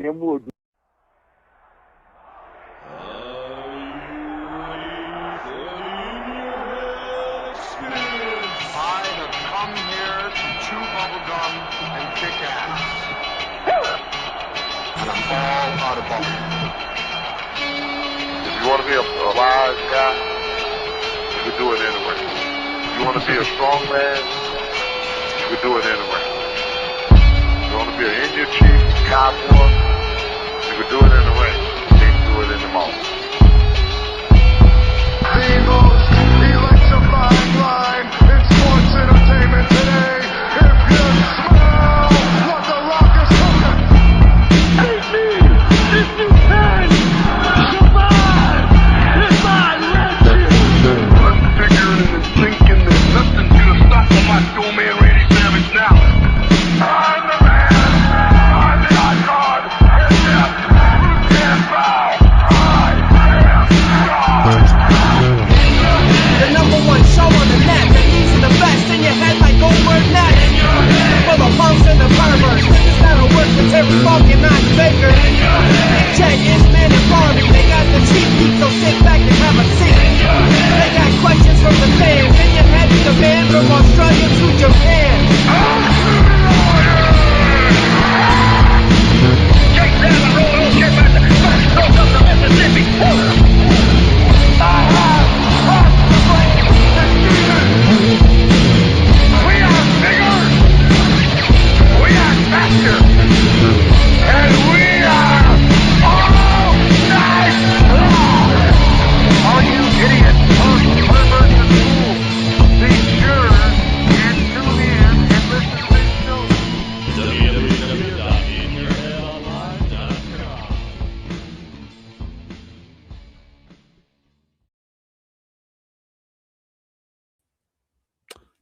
him will do. I have come here to chew bubblegum and kick ass. And I'm all out of bubblegum. If you want to be a wise guy, you can do it anyway. If you want to be a strong man, you can do it anyway. If you want to be an Indian chief, cowboy, you can do it in the ring. You can't do it in the mall. The most electrifying line in sports entertainment today. If you smell what the Rock is cooking. Hate me if you can survive if I let you. I'm figuring and thinking that nothing's gonna stop the Macho Man Randy Savage now. I'm the man. I'm the icon. And yes, Bruce can't bow. I am God. The number one show on the net, and these are the best in your head like Goldberg Nets. For the punks and the perverts, niggas that'll work with Terry Funk and Matt Baker. Jet, Ant-Man, and Barbie, they got the cheap heat, so sit back and have a seat. They got questions from the fans, in your head is the man from Australia to Japan. Take down the road, don't get back to first coast of the Mississippi. I have crossed the brain and demons. We are bigger. We are faster. And we are all night long. All you idiots, punks, perverts, and fools, be sure and tune in and listen to this show.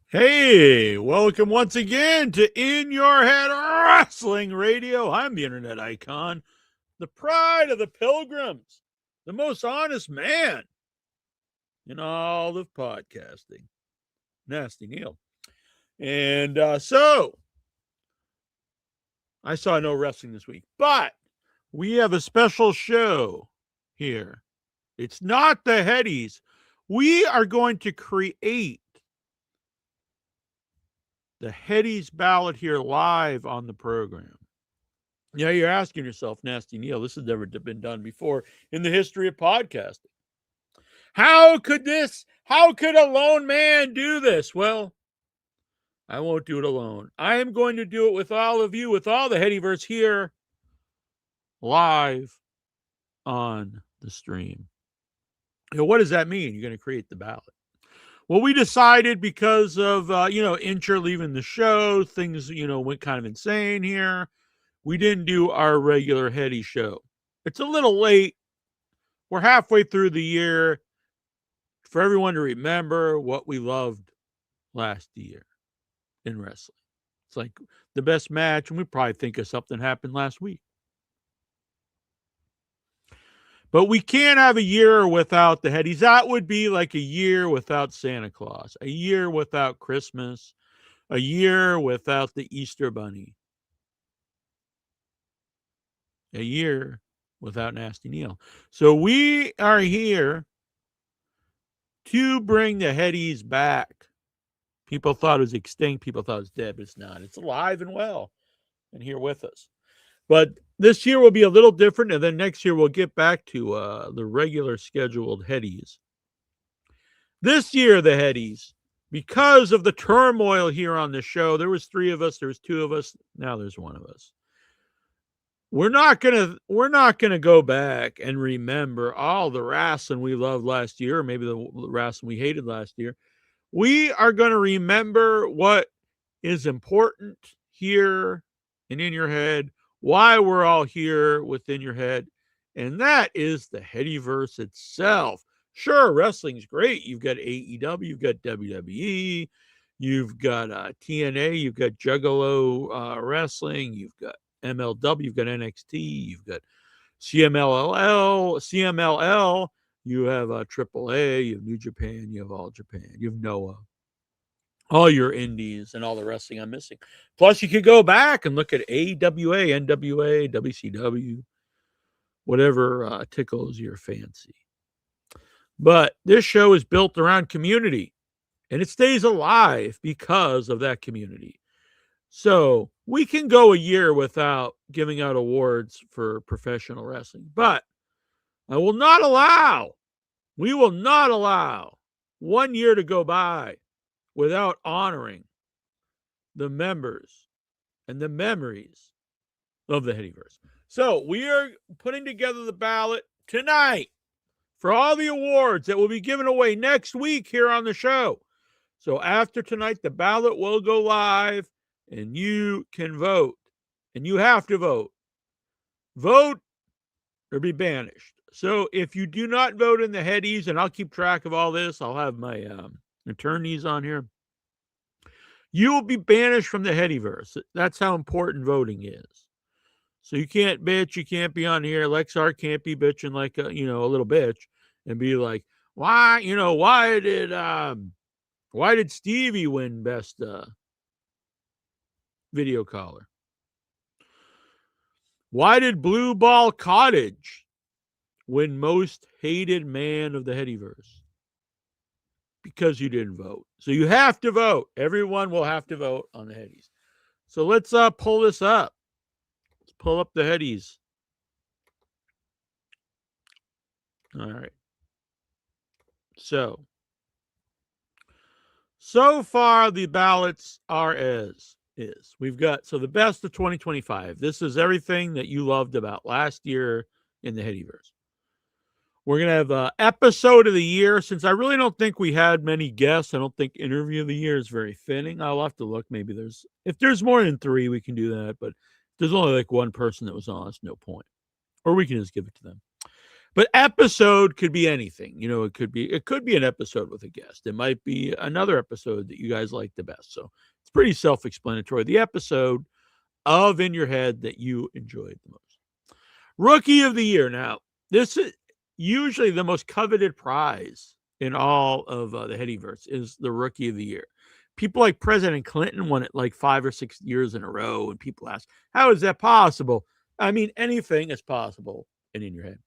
Hey, welcome once again to In Your Head Wrestling Radio. I'm the internet icon, the pride of the pilgrims, the most honest man in all of podcasting, Nasty Neal. And so, I saw no wrestling this week, but we have a special show here. It's not the Headys. We are going to create the Headys Ballot here live on the program. Yeah, you're asking yourself, Nasty Neal, this has never been done before in the history of podcasting. How could a lone man do this? Well, I won't do it alone. I am going to do it with all of you, with all the Headyverse here live on the stream. You know, what does that mean? You're going to create the ballot. Well, we decided because of, Incher leaving the show, things, went kind of insane here. We didn't do our regular Heady show. It's a little late. We're halfway through the year for everyone to remember what we loved last year in wrestling. It's like the best match, and we probably think of something happened last week. But we can't have a year without the Headies. That would be like a year without Santa Claus, a year without Christmas, a year without the Easter Bunny, a year without Nasty Neal. So we are here to bring the Headies back. People thought it was extinct. People thought it was dead, but it's not. It's alive and well and here with us. But this year will be a little different, and then next year we'll get back to the regular scheduled Headies. This year, the Headies, because of the turmoil here on the show, there was 3 of us, there was 2 of us, now there's 1 of us. We're not gonna go back and remember all the wrestling we loved last year, or maybe the wrestling we hated last year. We are going to remember what is important here and in your head, why we're all here within your head, and that is the Headyverse itself. Sure, wrestling's great. You've got AEW, you've got WWE, you've got TNA, you've got Juggalo Wrestling, you've got MLW, you've got NXT, you've got CMLL, you have AAA, you have New Japan, you have All Japan, you have Noah. all your indies and all the wrestling I'm missing. Plus, you could go back and look at AWA, NWA, WCW, whatever tickles your fancy. But this show is built around community, and it stays alive because of that community. So we can go a year without giving out awards for professional wrestling, but we will not allow 1 year to go by without honoring the members and the memories of the Headyverse. So we are putting together the ballot tonight for all the awards that will be given away next week here on the show. So after tonight, the ballot will go live and you can vote. And you have to vote. Vote or be banished. So if you do not vote in the Headies, and I'll keep track of all this, I'll have my attorneys on here. You will be banished from the Headyverse. That's how important voting is. So you can't bitch. You can't be on here. Lexar can't be bitching like a little bitch and be like, why did Stevie win best video caller? Why did Blue Ball Cottage win most hated man of the Headyverse? Because you didn't vote. So you have to vote. Everyone will have to vote on the Headies. So let's pull this up. Let's pull up the Headies. All right. So far the ballots are as is. We've got the best of 2025. This is everything that you loved about last year in the Headyverse. We're going to have an episode of the year. Since I really don't think we had many guests, I don't think interview of the year is very fitting. I'll have to look. Maybe if there's more than 3, we can do that. But if there's only like one person that was on, it's no point. Or we can just give it to them. But episode could be anything. It could be an episode with a guest. It might be another episode that you guys like the best. So it's pretty self-explanatory. The episode of In Your Head that you enjoyed the most. Rookie of the Year. Now, this is usually the most coveted prize in all of the Headyverse is the Rookie of the Year. People like President Clinton won it like 5 or 6 years in a row, and people ask, how is that possible? I mean, anything is possible in Your Head.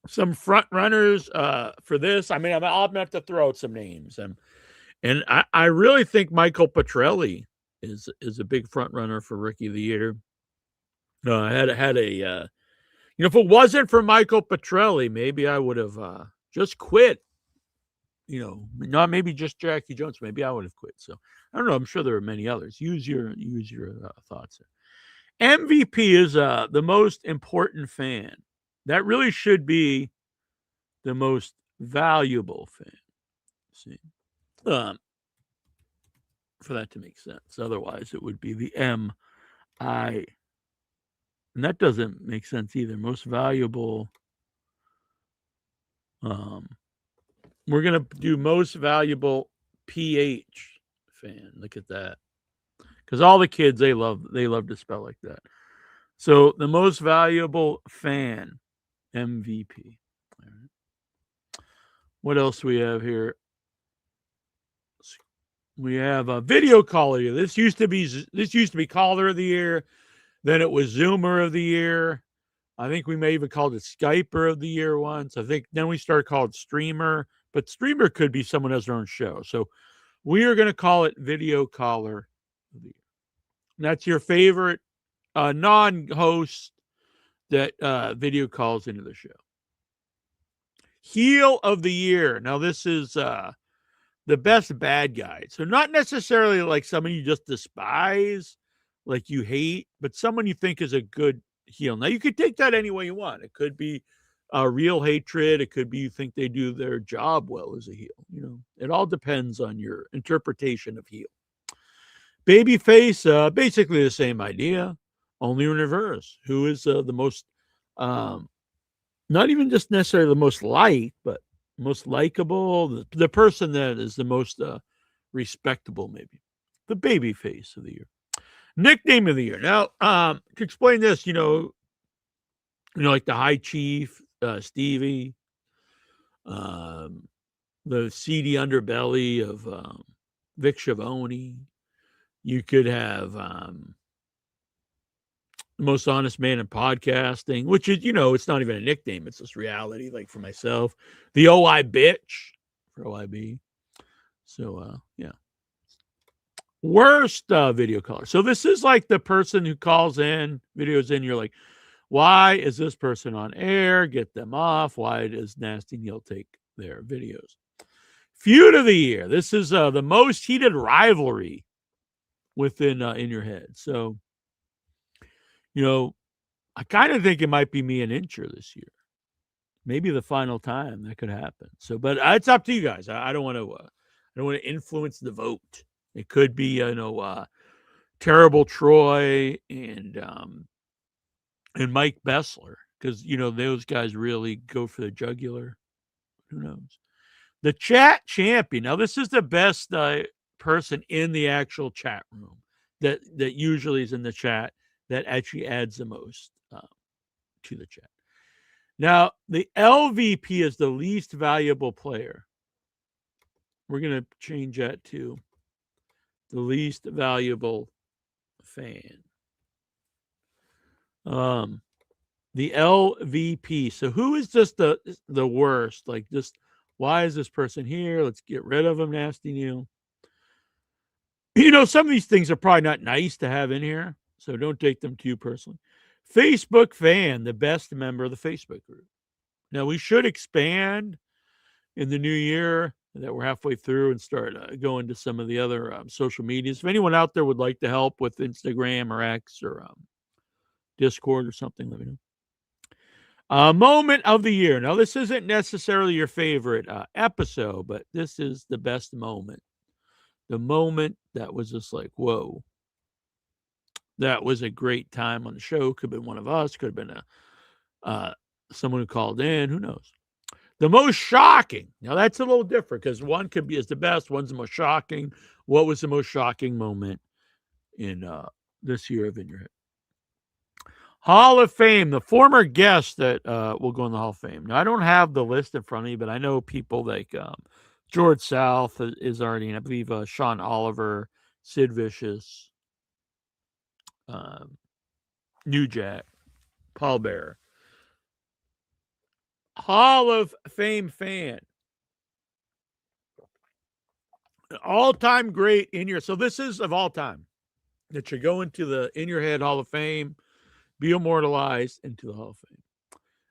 Some front runners for this. I mean, I'm going to have to throw out some names. And I really think Michael Petrelli is a big front runner for Rookie of the Year. If it wasn't for Michael Petrelli, maybe I would have just quit. Not maybe just Jackie Jones. Maybe I would have quit. So I don't know. I'm sure there are many others. Use your thoughts there. MVP is the most important fan. That really should be the most valuable fan. See, for that to make sense. Otherwise, it would be the MI. And that doesn't make sense either. Most valuable. We're going to do most valuable PH fan. Look at that. Because all the kids, they love to spell like that. So the most valuable fan, MVP. All right. What else do we have here? We have a video caller. This used to be caller of the year. Then it was Zoomer of the year. I think we may even called it Skyper of the year once. I think then we started calling it streamer, but streamer could be someone who has their own show. So we are going to call it video caller of the year. And that's your favorite non-host that video calls into the show. Heel of the year. Now this is the best bad guy. So not necessarily like someone you just despise, like you hate, but someone you think is a good heel. Now you could take that any way you want. It could be a real hatred. It could be you think they do their job well as a heel. It all depends on your interpretation of heel. Babyface, basically the same idea, only in reverse. Who is the most, not even just necessarily the most liked, but most likable, the person that is the most respectable, maybe. The babyface of the year. Nickname of the year. Now, to explain this, like the High Chief, Stevie, the seedy underbelly of Vic Schiavone. You could have the most honest man in podcasting, which is, it's not even a nickname. It's just reality, like for myself. The OI bitch for OIB. So, yeah. Worst video caller. So this is like the person who calls in, videos in, you're like, why is this person on air? Get them off. Why does Nasty Neal take their videos? Feud of the year. This is the most heated rivalry within in your head. So, I kind of think it might be me and Incher this year. Maybe the final time that could happen. So, but it's up to you guys. I don't want to influence the vote. It could be, Terrible Troy and Mike Bessler, because those guys really go for the jugular. Who knows? The chat champion. Now, this is the best person in the actual chat room that usually is in the chat that actually adds the most to the chat. Now, the LVP is the least valuable player. We're going to change that to the least valuable fan. The LVP. So who is just the worst? Like, just why is this person here? Let's get rid of him, Nasty Neal. Some of these things are probably not nice to have in here, so don't take them too personally. Facebook fan, the best member of the Facebook group. Now, we should expand in the new year that we're halfway through and start going to some of the other social medias. If anyone out there would like to help with Instagram or X or Discord or something, let me know. Moment of the year. Now, this isn't necessarily your favorite episode, but this is the best moment. The moment that was just like, whoa. That was a great time on the show. Could have been one of us. Could have been someone who called in. Who knows? The most shocking. Now, that's a little different because one could be as the best. One's the most shocking. What was the most shocking moment in this year of In Your Head? Hall of Fame. The former guest that will go in the Hall of Fame. Now, I don't have the list in front of me, but I know people like George South is already in. I believe Sean Oliver, Sid Vicious, New Jack, Paul Bearer. Hall of Fame fan. All-time great in your... So this is of all time. That should go into the In Your Head Hall of Fame, be immortalized into the Hall of Fame.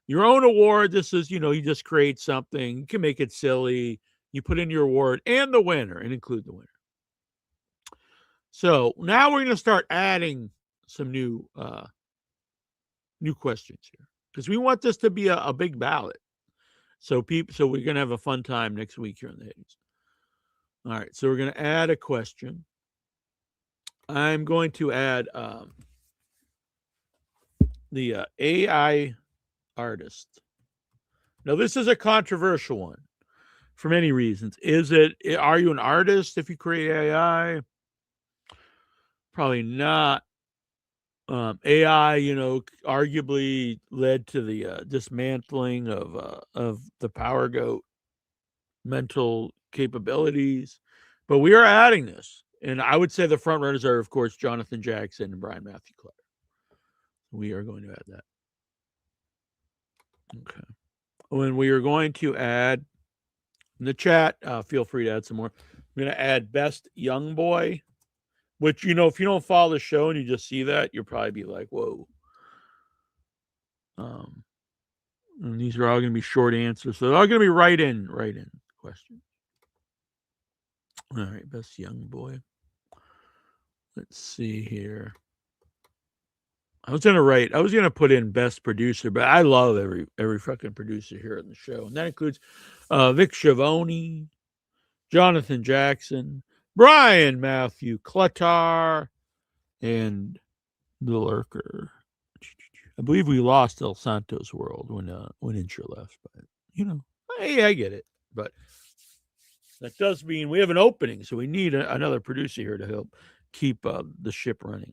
Your own award, this is, you just create something. You can make it silly. You put in your award and the winner and include the winner. So now we're going to start adding some new questions here because we want this to be a big ballot. So we're going to have a fun time next week here in the Headys. All right, so we're going to add a question. I'm going to add the AI artist. Now, this is a controversial one for many reasons. Are you an artist if you create AI? Probably not. AI, arguably led to the dismantling of the Power Goat mental capabilities. But we are adding this. And I would say the front runners are, of course, Jonathan Jackson and Brian Matthew Clare. We are going to add that. Okay. When we are going to add in the chat, feel free to add some more. I'm going to add Best Young Boy, which, if you don't follow the show and you just see that, you'll probably be like, whoa. And these are all going to be short answers. So they're all going to be right in questions. All right, Best Young Boy. Let's see here. I was gonna put in Best Producer, but I love every fucking producer here on the show. And that includes Vic Schiavone, Jonathan Jackson, Brian Matthew Cluttar, and the Lurker. I believe we lost El Santos World when Incher left, but hey, I get it. But that does mean we have an opening, so we need another producer here to help keep the ship running.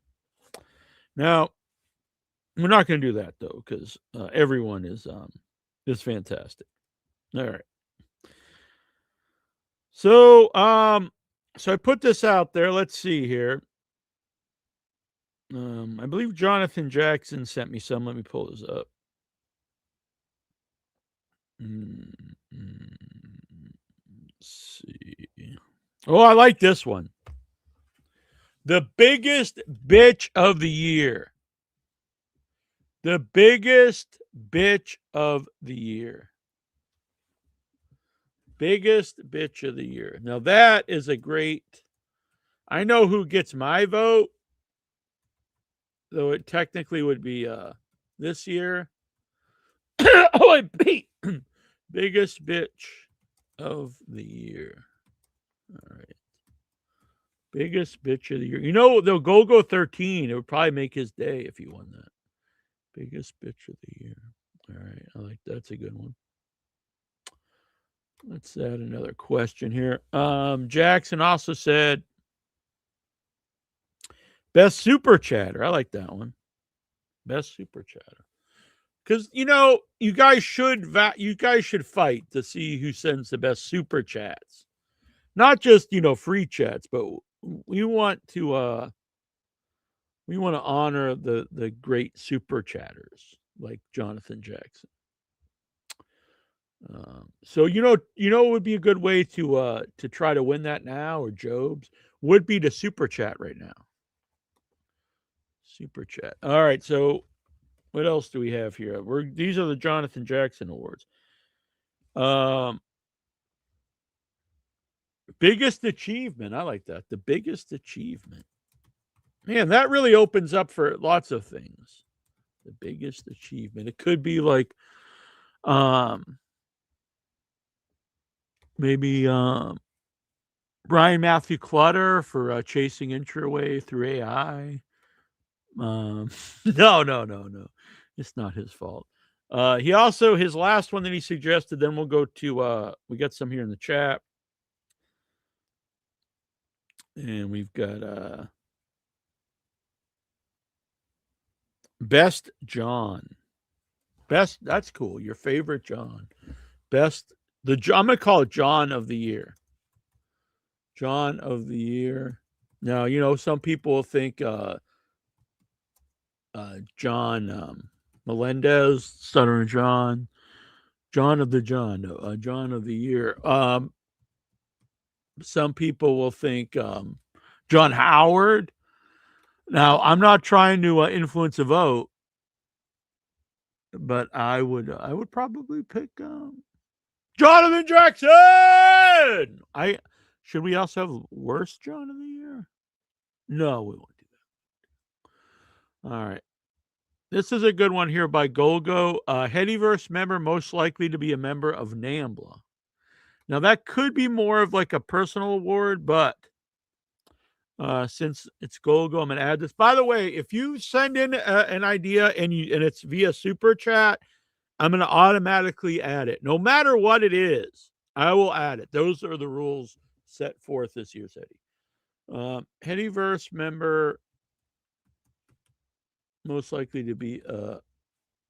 Now, we're not going to do that though, because everyone is fantastic. All right. So I put this out there. Let's see here. I believe Jonathan Jackson sent me some. Let me pull this up. Let's see. Oh, I like this one. The biggest bitch of the year. The biggest bitch of the year. Biggest bitch of the year. Now that is a great. I know who gets my vote, though it technically would be this year. Oh, I beat biggest bitch of the year. All right. Biggest bitch of the year. You know, they'll go 13. It would probably make his day if he won that. Biggest bitch of the year. All right. I like that's a good one. Let's add another question here. Jackson also said best super chatter. I like that one. Best super chatter. Because you know, you guys should fight to see who sends the best super chats. Not just, free chats, but we want to honor the great super chatters like Jonathan Jackson. So it would be a good way to try to win that now, or Job's would be to super chat right now. Super chat. All right. So what else do we have here? These are the Jonathan Jackson awards. Biggest achievement. I like that. The biggest achievement. Man, that really opens up for lots of things. The biggest achievement. It could be like maybe Brian Matthew Clutter for chasing Intraway through AI. No. It's not his fault. He also, his last one that he suggested, then we'll go to, we got some here in the chat. And we've got Best John. Best, that's cool. Your favorite John. Best, I'm going to call it John of the Year. John of the Year. Now, some people think John Melendez, Stuttering John. John of the John. No, John of the Year. Some people will think John Howard. Now, I'm not trying to influence a vote, but I would probably pick Jonathan Jackson. Should we also have worst John of the Year? No, we won't do that. All right. This is a good one here by Golgo. Headyverse member most likely to be a member of NAMBLA. Now, that could be more of like a personal award, but since it's Golgo, I'm going to add this. By the way, if you send in an idea and it's via Super Chat, I'm going to automatically add it. No matter what it is, I will add it. Those are the rules set forth this year's Heady. Headyverse member most likely to be a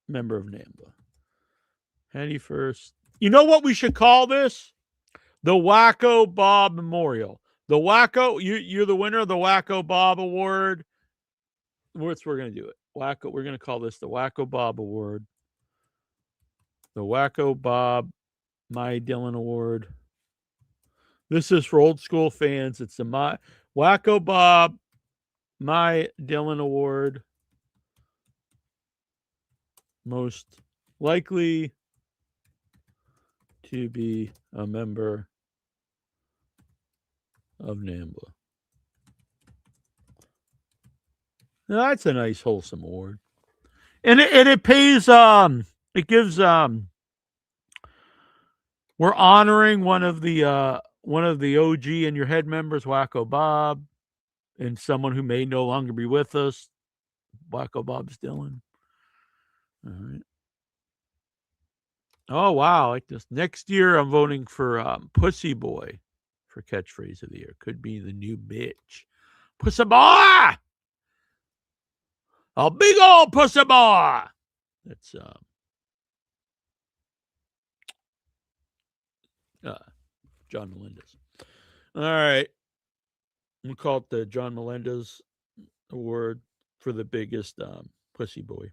member of NAMBLA. Headyverse. You know what we should call this? The Wacko Bob Memorial. The Wacko, you're the winner of the Wacko Bob Award. We're going to do it. Wacko. We're going to call this the Wacko Bob Award. The Wacko Bob My Dylan Award. This is for old school fans. It's the Wacko Bob My Dylan Award. Most likely to be a member of NAMBLA. Now, that's a nice wholesome award. And it pays it gives we're honoring one of the OG in your head members, Wacko Bob, and someone who may no longer be with us. Wacko Bob's Dylan. All right. Oh wow, like this. Next year I'm voting for Pussy Boy for catchphrase of the year. Could be the new bitch. Pussy boy! A big old pussy boy! That's John Melendez. All right. We'll call it the John Melendez Award for the biggest pussy boy.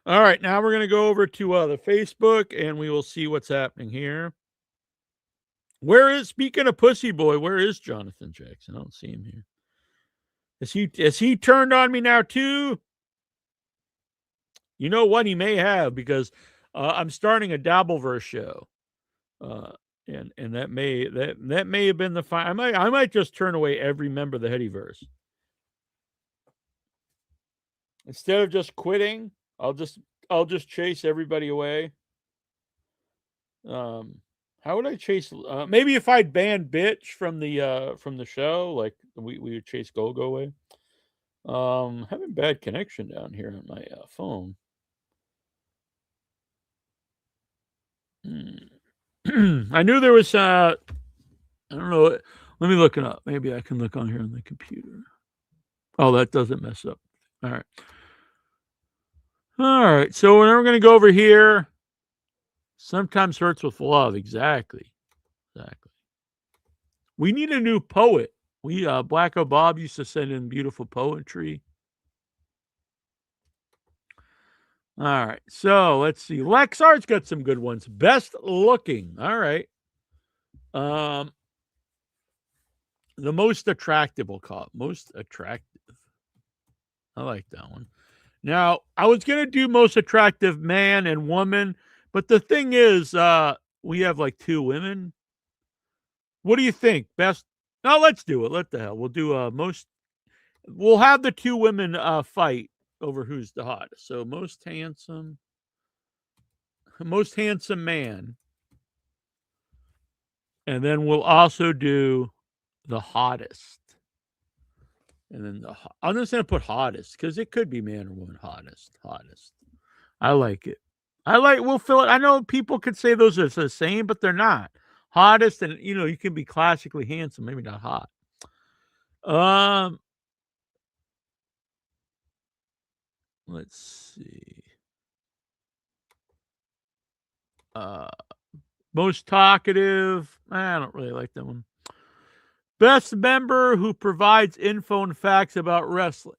All right. Now we're going to go over to the Facebook and we will see what's happening here. Speaking of pussy boy, where is Jonathan Jackson? I don't see him here. Has he turned on me now too? You know what? He may have, because I'm starting a Dabbleverse show. And that may have been the I might just turn away every member of the Headyverse. Instead of just quitting, I'll just chase everybody away. How would I chase? Maybe if I'd ban bitch from the show, like we would chase go away. Having bad connection down here on my phone. I knew there was I don't know. Let me look it up. Maybe I can look on here on the computer. Oh, that doesn't mess up. All right. All right. So we're going to go over here. Sometimes hurts with love. Exactly. We need a new poet. Blacko Bob used to send in beautiful poetry. All right. So let's see. Lexart's got some good ones. Best looking. All right. The most attractive, we'll call it. Most attractive. I like that one. Now, I was going to do most attractive man and woman, but the thing is, we have like 2 women. What do you think? Best? No, let's do it. What the hell? We'll do most. We'll have the 2 women fight over who's the hottest. So most handsome man. And then we'll also do the hottest. And then I'm just going to put hottest because it could be man or woman. Hottest. I like it. We'll fill it. I know people could say those are the same, but they're not. Hottest, and you can be classically handsome, maybe not hot. Let's see. Most talkative. I don't really like that one. Best member who provides info and facts about wrestling.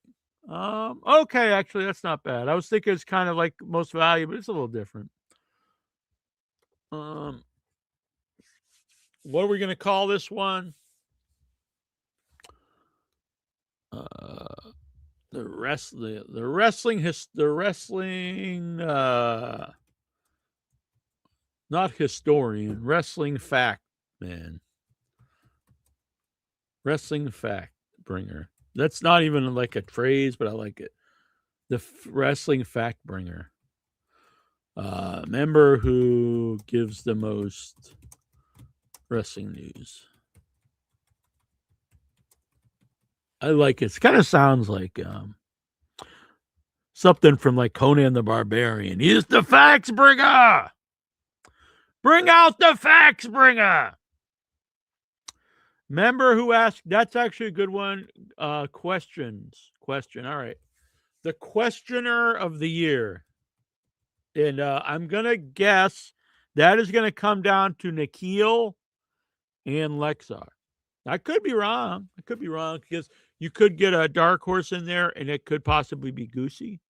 Okay, actually, that's not bad. I was thinking it's kind of like most valuable, but it's a little different. What are we going to call this one? The wrestling, not historian, wrestling fact man. Wrestling fact bringer. That's not even like a phrase, but I like it. The wrestling fact bringer. Member who gives the most wrestling news. I like it. It kind of sounds like something from like Conan the Barbarian. He's the facts bringer. Bring out the facts bringer. Member who asked, that's actually a good one. Question. All right. The questioner of the year. And I'm going to guess that is going to come down to Neal and Lexar. I could be wrong. Because you could get a dark horse in there and it could possibly be Goosey.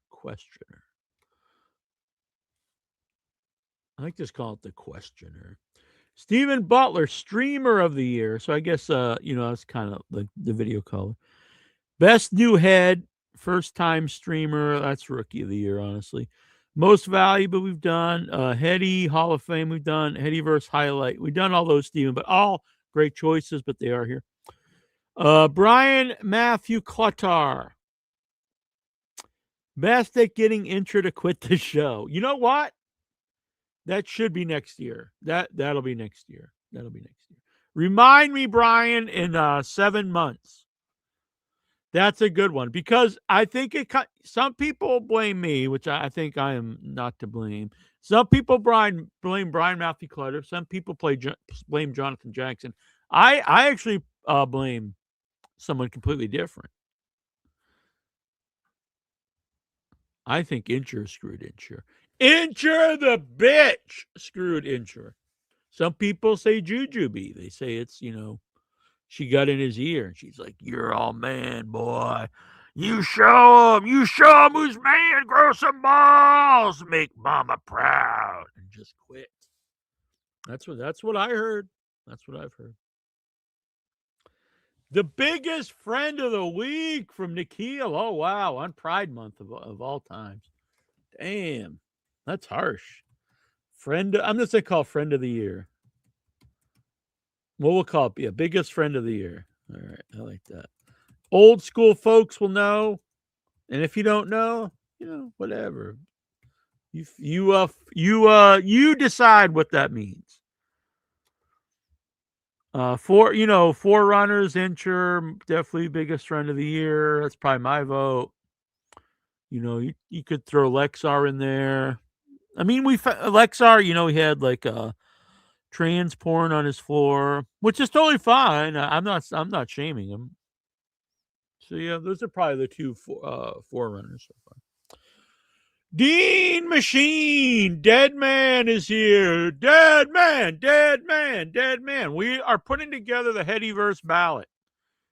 Questioner. I like to call it the questioner. Stephen Butler, streamer of the year. So I guess, that's kind of the video color. Best new head, first time streamer. That's rookie of the year, honestly. Most valuable we've done. Heady, Hall of Fame we've done. Headyverse highlight. We've done all those, Stephen, but all great choices, but they are here. Brian Matthew Cluttar. Best at getting intro to quit the show. You know what? That should be next year. That'll be next year. Remind me, Brian, in 7 months. That's a good one because I think some people blame me, which I think I am not to blame. Some people blame Brian Matthew Clutter. Some people blame Jonathan Jackson. I actually blame someone completely different. I think Incher screwed Incher. Incher the bitch screwed Incher. Some people say jujube. They say it's, she got in his ear and she's like, "You're all man, boy. You show him. You show him who's man. Grow some balls. Make mama proud." And just quit. That's what I heard. That's what I've heard. The biggest friend of the week from Neal. Oh, wow. On Pride Month of all times. Damn. That's harsh. I'm just going to call friend of the year. What we'll call it? Yeah, biggest friend of the year. All right. I like that. Old school folks will know. And if you don't know, whatever. You decide what that means. Forerunners, Incher, definitely biggest friend of the year. That's probably my vote. You could throw Lexar in there. I mean, Lexar, he had like trans porn on his floor, which is totally fine. I'm not shaming him. So yeah, those are probably the two forerunners so far. Dean Machine, Dead Man is here. Dead Man, Dead Man, Dead Man. We are putting together the Headyverse ballot.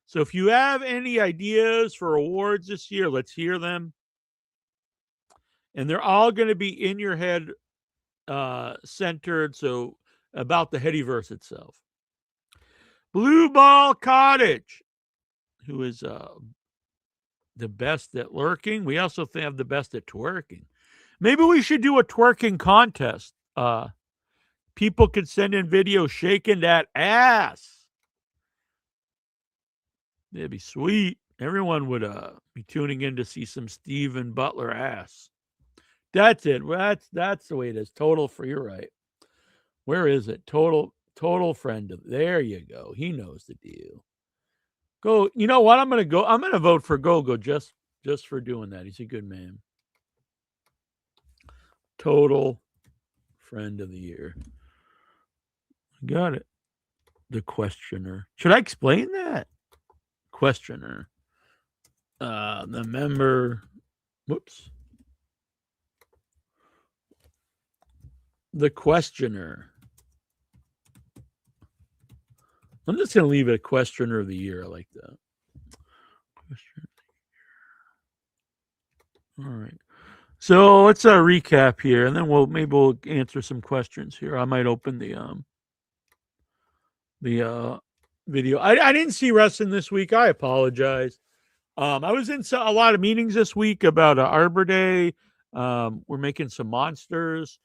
So if you have any ideas for awards this year, let's hear them. And they're all going to be in your head centered, so about the Headyverse itself. Blue Ball Cottage, who is the best at lurking. We also have the best at twerking. Maybe we should do a twerking contest. People could send in videos shaking that ass. That'd be sweet. Everyone would be tuning in to see some Steven Butler ass. That's it. That's the way it is. You're right. Where is it? Total friend of. There you go. He knows the deal. Go. You know what? I'm gonna vote for Gogo just for doing that. He's a good man. Total friend of the year. Got it. The questioner. Should I explain that? Questioner. The member. Whoops. The questioner. I'm just going to leave it a questioner of the year. I like that. Questioner of the year. All right. So let's recap here, and then we'll answer some questions here. I might open the video. I didn't see wrestling this week. I apologize. I was in a lot of meetings this week about Arbor Day. We're making some monsters,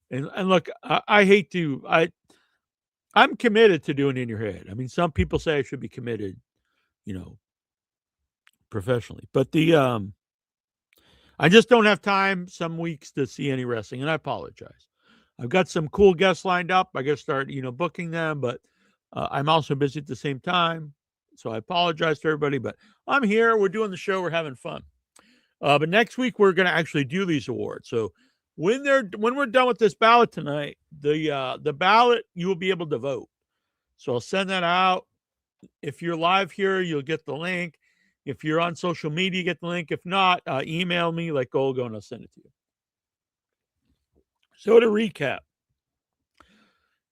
and look, I hate to. I'm committed to doing In Your Head. I mean, some people say I should be committed, professionally, but I just don't have time some weeks to see any wrestling, and I apologize. I've got some cool guests lined up. I got to start, booking them, but I'm also busy at the same time. So I apologize to everybody, but I'm here. We're doing the show. We're having fun. But next week we're going to actually do these awards. So when we're done with this ballot tonight, the ballot, you will be able to vote. So I'll send that out. If you're live here, you'll get the link. If you're on social media, get the link. If not, email me like Golgo and I'll send it to you. So to recap,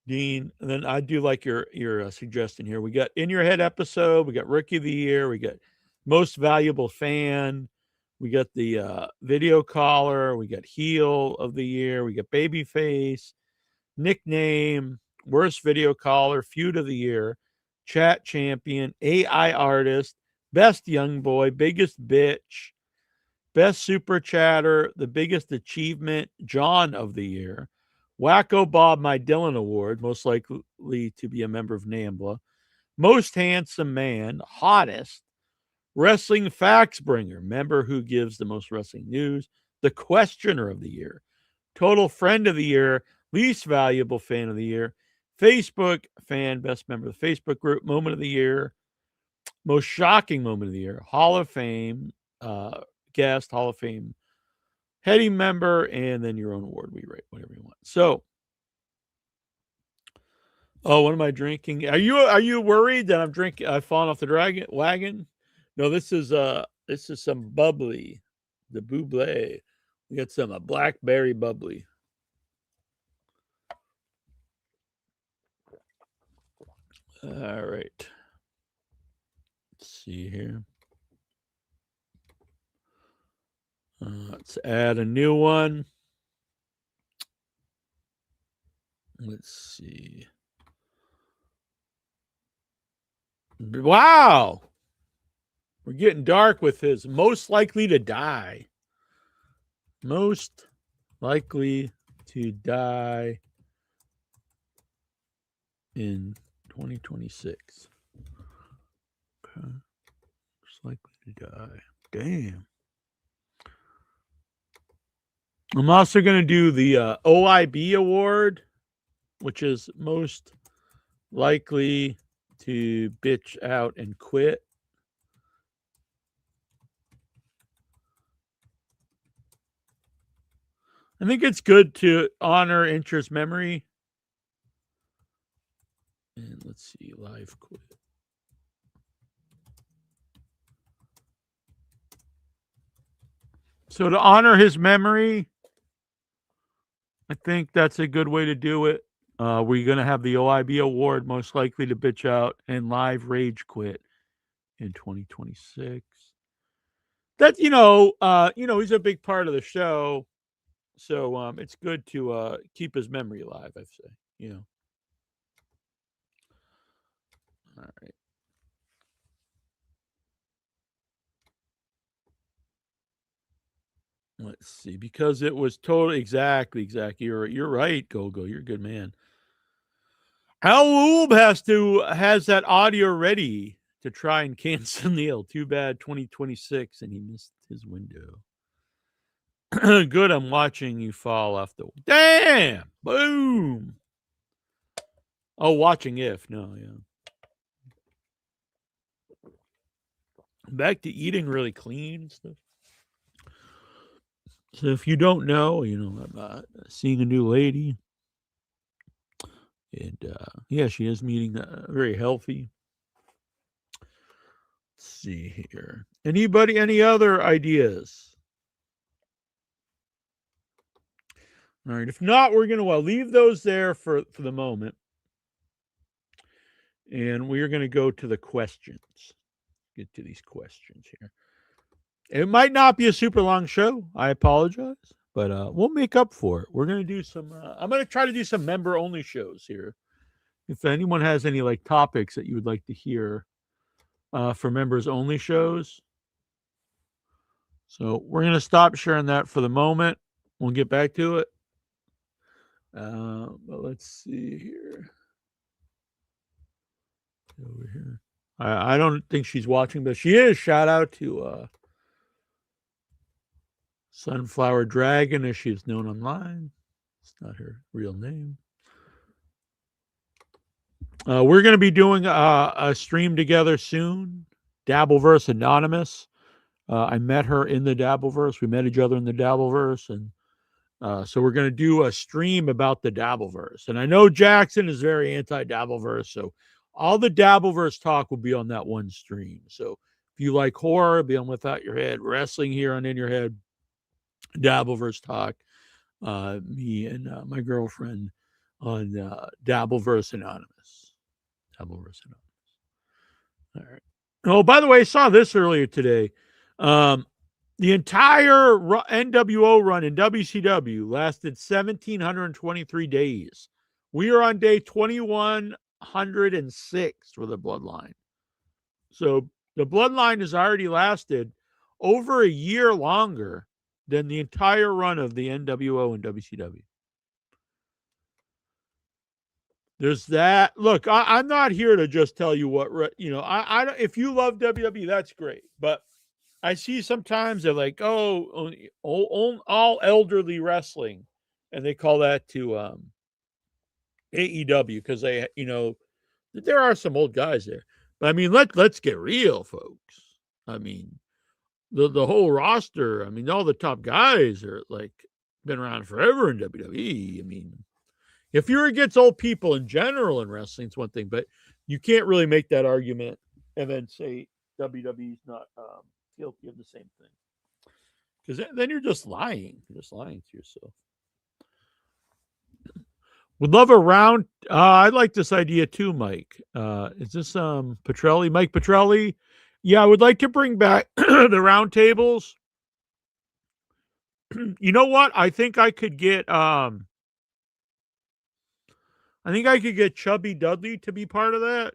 Dean, and then I do like your suggestion here. We got In Your Head episode. We got Rookie of the Year. We got Most Valuable Fan. We got the video caller. We got Heel of the Year. We got Babyface. Nickname. Worst video caller. Feud of the Year. Chat champion. AI artist. Best young boy. Biggest bitch. Best super chatter. The biggest achievement. John of the Year. Wacko Bob My Dylan Award, most likely to be a member of NAMBLA. Most handsome man, hottest. Wrestling facts bringer, member who gives the most wrestling news. The questioner of the year. Total friend of the year. Least valuable fan of the year. Facebook fan, best member of the Facebook group. Moment of the year. Most shocking moment of the year. Hall of Fame guest, Hall of Fame Heady member, and then your own award. We write whatever you want. So, what am I drinking? Are you worried that I'm drinking? I've fallen off the wagon? No, this is some bubbly, the Buble. We got some blackberry bubbly. All right. Let's see here. Let's add a new one. Let's see. Wow. We're getting dark with his most likely to die. Most likely to die in 2026. Okay. Most likely to die. Damn. I'm also going to do the OIB award, which is most likely to bitch out and quit. I think it's good to honor Incher's memory. And let's see, live quit. So to honor his memory, I think that's a good way to do it. We're going to have the OIB award, most likely to bitch out and live rage quit in 2026. That he's a big part of the show, so it's good to keep his memory alive. I say, All right. Let's see, because it was totally exactly. You're right, Gogo. You're a good man. Hal Oob has that audio ready to try and cancel Neal. Too bad 2026 and he missed his window. Good, I'm watching you fall off the. Damn! Boom! Oh, watching if. No, yeah. Back to eating really clean and stuff. So if you don't know, I'm seeing a new lady. And yeah, she is meeting very healthy. Let's see here. Anybody, any other ideas? All right. If not, we're going to leave those there for the moment. And we're going to go to the questions. Get to these questions here. It might not be a super long show. I apologize. But we'll make up for it. We're going to do some, I'm going to try to do some member only shows here. If anyone has any topics that you would like to hear for members only shows. So we're going to stop sharing that for the moment. We'll get back to it. But let's see here. Over here. I don't think she's watching, but she is. Shout out to Sunflower Dragon, as she's known online. It's not her real name. We're going to be doing a stream together soon. Dabbleverse Anonymous. I met her in the Dabbleverse. We met each other in the Dabbleverse, and so we're going to do a stream about the Dabbleverse. And I know Jackson is very anti-Dabbleverse, so all the Dabbleverse talk will be on that one stream. So if you like horror, be on Without Your Head, wrestling here on In Your Head, Dabbleverse talk, me and my girlfriend on Dabbleverse Anonymous. Dabbleverse Anonymous. All right. Oh, by the way, I saw this earlier today. The entire NWO run in WCW lasted 1,723 days. We are on day 2,106 for the Bloodline. So the Bloodline has already lasted over a year longer than the entire run of the NWO and WCW. There's that. Look, I'm not here to just tell you what, I if you love WWE, that's great. But I see sometimes they're like, all elderly wrestling, and they call that to AEW because they, there are some old guys there. But I mean, let's get real, folks. I mean, the whole roster. I mean, all the top guys are been around forever in WWE. I mean, if you're against old people in general in wrestling, it's one thing, but you can't really make that argument and then say WWE's not guilty of the same thing. Because then you're just lying. You're just lying to yourself. Would love a round. I like this idea too, Mike. Is this Petrelli? Mike Petrelli? Yeah, I would like to bring back the round tables. You know what? I think I could get Chubby Dudley to be part of that.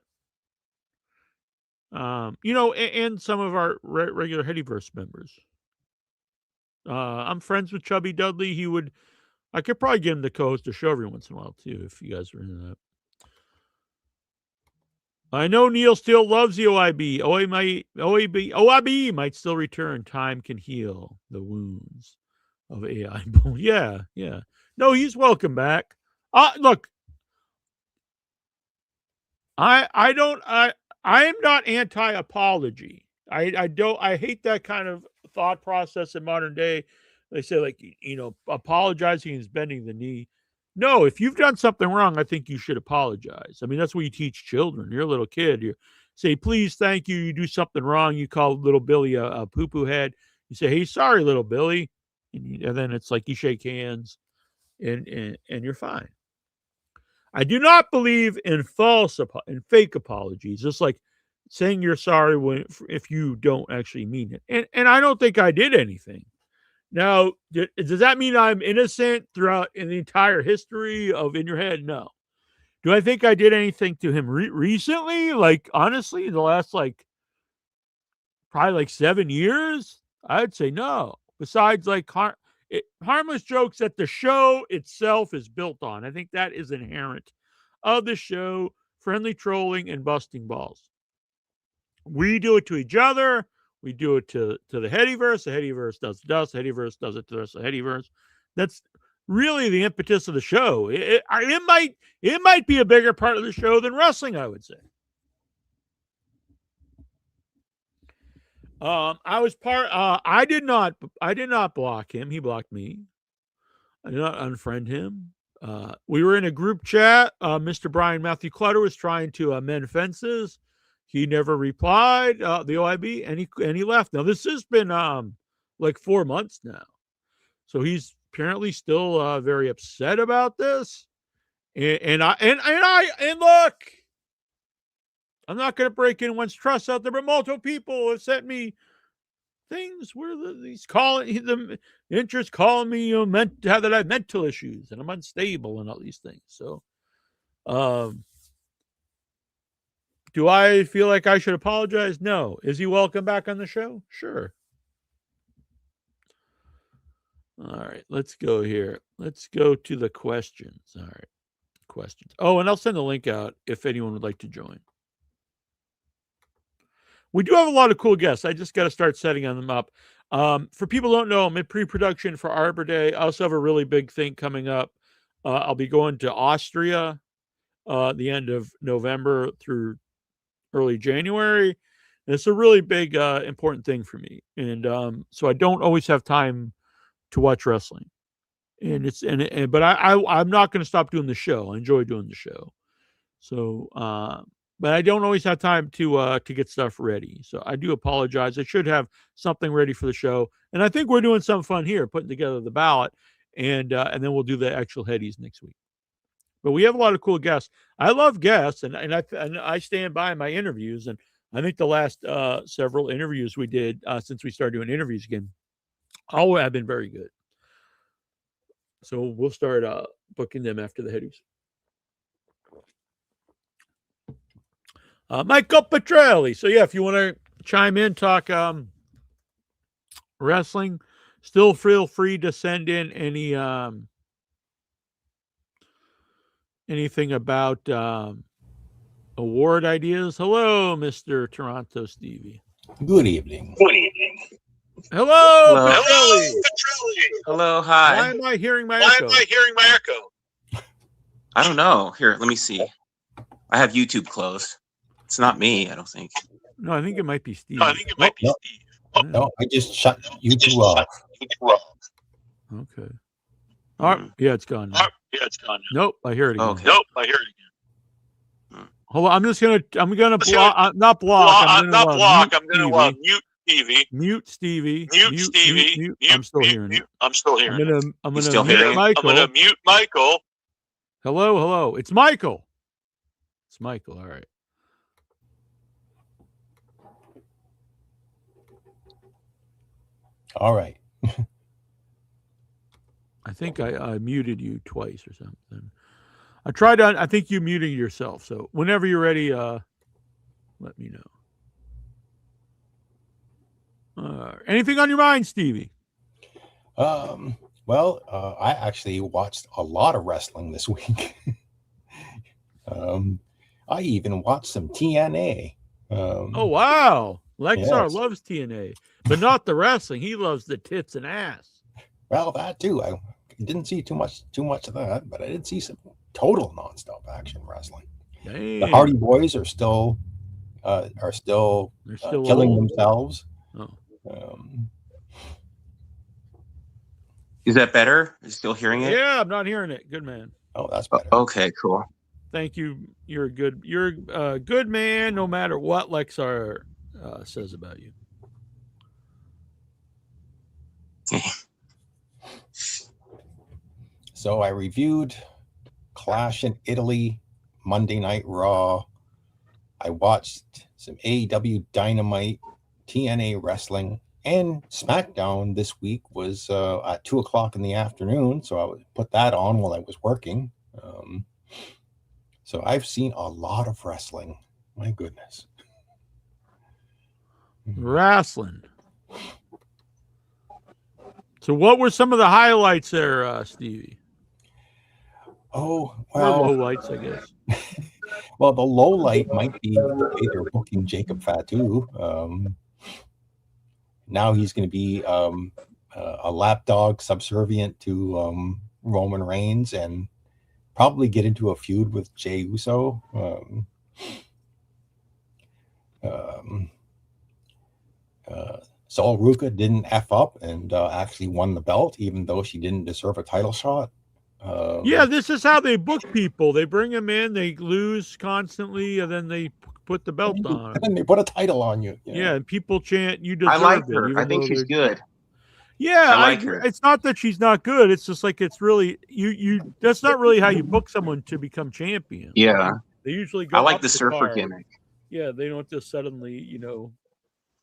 And some of our regular Headyverse members. I'm friends with Chubby Dudley. I could probably get him to co-host a show every once in a while too, if you guys are into that. I know Neal still loves the OIB. OIB might still return. Time can heal the wounds of AI. Yeah. No, he's welcome back. Look, I am not anti-apology. I hate that kind of thought process in modern day. They say, like, apologizing is bending the knee. No, if you've done something wrong, I think you should apologize. I mean, that's what you teach children. You're a little kid. You say, please, thank you. You do something wrong. You call little Billy a poo-poo head. You say, hey, sorry, little Billy. And then it's like you shake hands and you're fine. I do not believe in fake apologies. Just like saying you're sorry if you don't actually mean it. And I don't think I did anything. Now, does that mean I'm innocent throughout in the entire history of In Your Head? No. Do I think I did anything to him recently? Like, honestly, in the last, probably 7 years? I'd say no. Besides, harmless jokes that the show itself is built on. I think that is inherent of the show, friendly trolling and busting balls. We do it to each other. We do it to the Headyverse. The Headyverse does it to us. The Headyverse does it to the rest of the Headyverse. That's really the impetus of the show. It might be a bigger part of the show than wrestling, I would say. I did not block him. He blocked me. I did not unfriend him. We were in a group chat. Mr. Brian Matthew Clutter was trying to mend fences. He never replied, the OIB, and he left. Now this has been 4 months now, so he's apparently still very upset about this. And look, I'm not going to break anyone's trust out there, but multiple people have sent me things where he's calling the interest, calling me, that I have mental issues and I'm unstable and all these things. So, do I feel like I should apologize? No. Is he welcome back on the show? Sure. All right, let's go here. Let's go to the questions. All right, questions. Oh, and I'll send the link out if anyone would like to join. We do have a lot of cool guests. I just got to start setting them up. For people who don't know, I'm in pre-production for Arbor Day. I also have a really big thing coming up. I'll be going to Austria the end of November through early January. And it's a really big, important thing for me. And so I don't always have time to watch wrestling. But I'm not going to stop doing the show. I enjoy doing the show. So, but I don't always have time to get stuff ready. So I do apologize. I should have something ready for the show. And I think we're doing something fun here, putting together the ballot, and then we'll do the actual Headies next week. But we have a lot of cool guests. I love guests, and I stand by my interviews. And I think the last several interviews we did since we started doing interviews again, all have been very good. So we'll start booking them after the Headies. Michael Petrelli. So yeah, if you want to chime in, talk wrestling, still feel free to send in any anything about award ideas. Hello, Mr. Toronto Stevie. Good evening. Good evening. Hello, Hello. Petrelli. Hello, hi. Why am I hearing my echo? I don't know. Here, let me see. I have YouTube closed. It's not me, I don't think. No, I think it might be Steve. No, I just shut YouTube off. Okay. All right. Yeah, it's gone now. Nope, I hear it again. Okay. Hold on, I'm gonna block. Not block. I'm gonna mute Stevie. Mute Stevie. Mute. I'm still hearing it. I'm still hearing it. I'm gonna still mute hearing it? Michael. I'm gonna mute Michael. Hello, hello. It's Michael. It's Michael. All right. All right. I think I muted you twice or something. I tried on. I think you muted yourself. So whenever you're ready, let me know. Anything on your mind, Stevie? Well, I actually watched a lot of wrestling this week. I even watched some TNA. Oh wow, Lexar yes. loves TNA, but not the wrestling. He loves the tits and ass. Well, that too. I didn't see too much of that, but I did see some total nonstop action wrestling. Damn. The Hardy Boys are still They're still killing old. themselves. Oh. Is that better? Are you still hearing it? Yeah, I'm not hearing it. Good man. Oh, that's better. Okay, cool. Thank you. You're a good man, no matter what Lexar says about you. So I reviewed Clash in Italy, Monday Night Raw. I watched some AEW Dynamite, TNA Wrestling, and SmackDown this week was at 2:00 in the afternoon. So I would put that on while I was working. So I've seen a lot of wrestling. My goodness. Wrestling. So what were some of the highlights there, Stevie? Oh, or well, lowlights, I guess. well, the low light might be the way they're booking Jacob Fatu. Now he's going to be a lapdog subservient to Roman Reigns and probably get into a feud with Jey Uso. Sol Ruka didn't F up and actually won the belt, even though she didn't deserve a title shot. Yeah, this is how they book people. They bring them in, they lose constantly, and then they put the belt on 'em. And then they put a title on you. Yeah, and people chant, "You I deserve like it." her. even I think though she's they're- good. Yeah, I like her. It's not that she's not good. It's just like it's really you. That's not really how you book someone to become champion. Yeah. They usually go. I like up the surfer card. gimmick. Yeah, they don't just suddenly,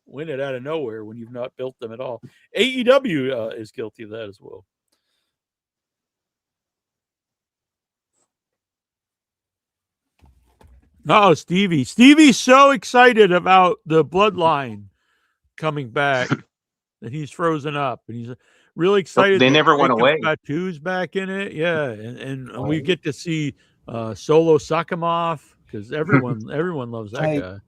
win it out of nowhere when you've not built them at all. AEW is guilty of that as well. Oh, Stevie. Stevie's so excited about the bloodline coming back that he's frozen up. And he's really excited. They that never went Jacob away. Fatu's back in it. Yeah. And we get to see Solo suck him off because everyone loves that guy.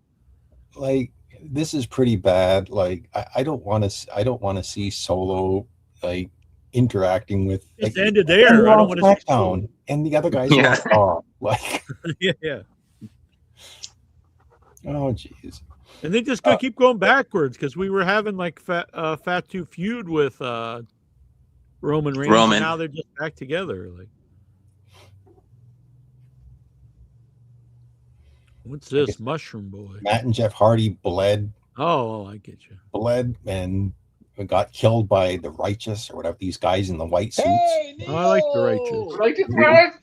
Like, this is pretty bad. Like, I don't want to see Solo like interacting with. It's like, ended there. I don't want to see SmackDown, and the other guys are on Raw. Like, yeah. oh jeez. And they just gonna keep going backwards because we were having like Fatu feud with Roman Reigns. Roman. And now they're just back together. Like, what's this Mushroom Boy? Matt and Jeff Hardy bled I get you. And got killed by the Righteous or whatever, these guys in the white suits. Hey, Neal! I like the Righteous. Righteous first?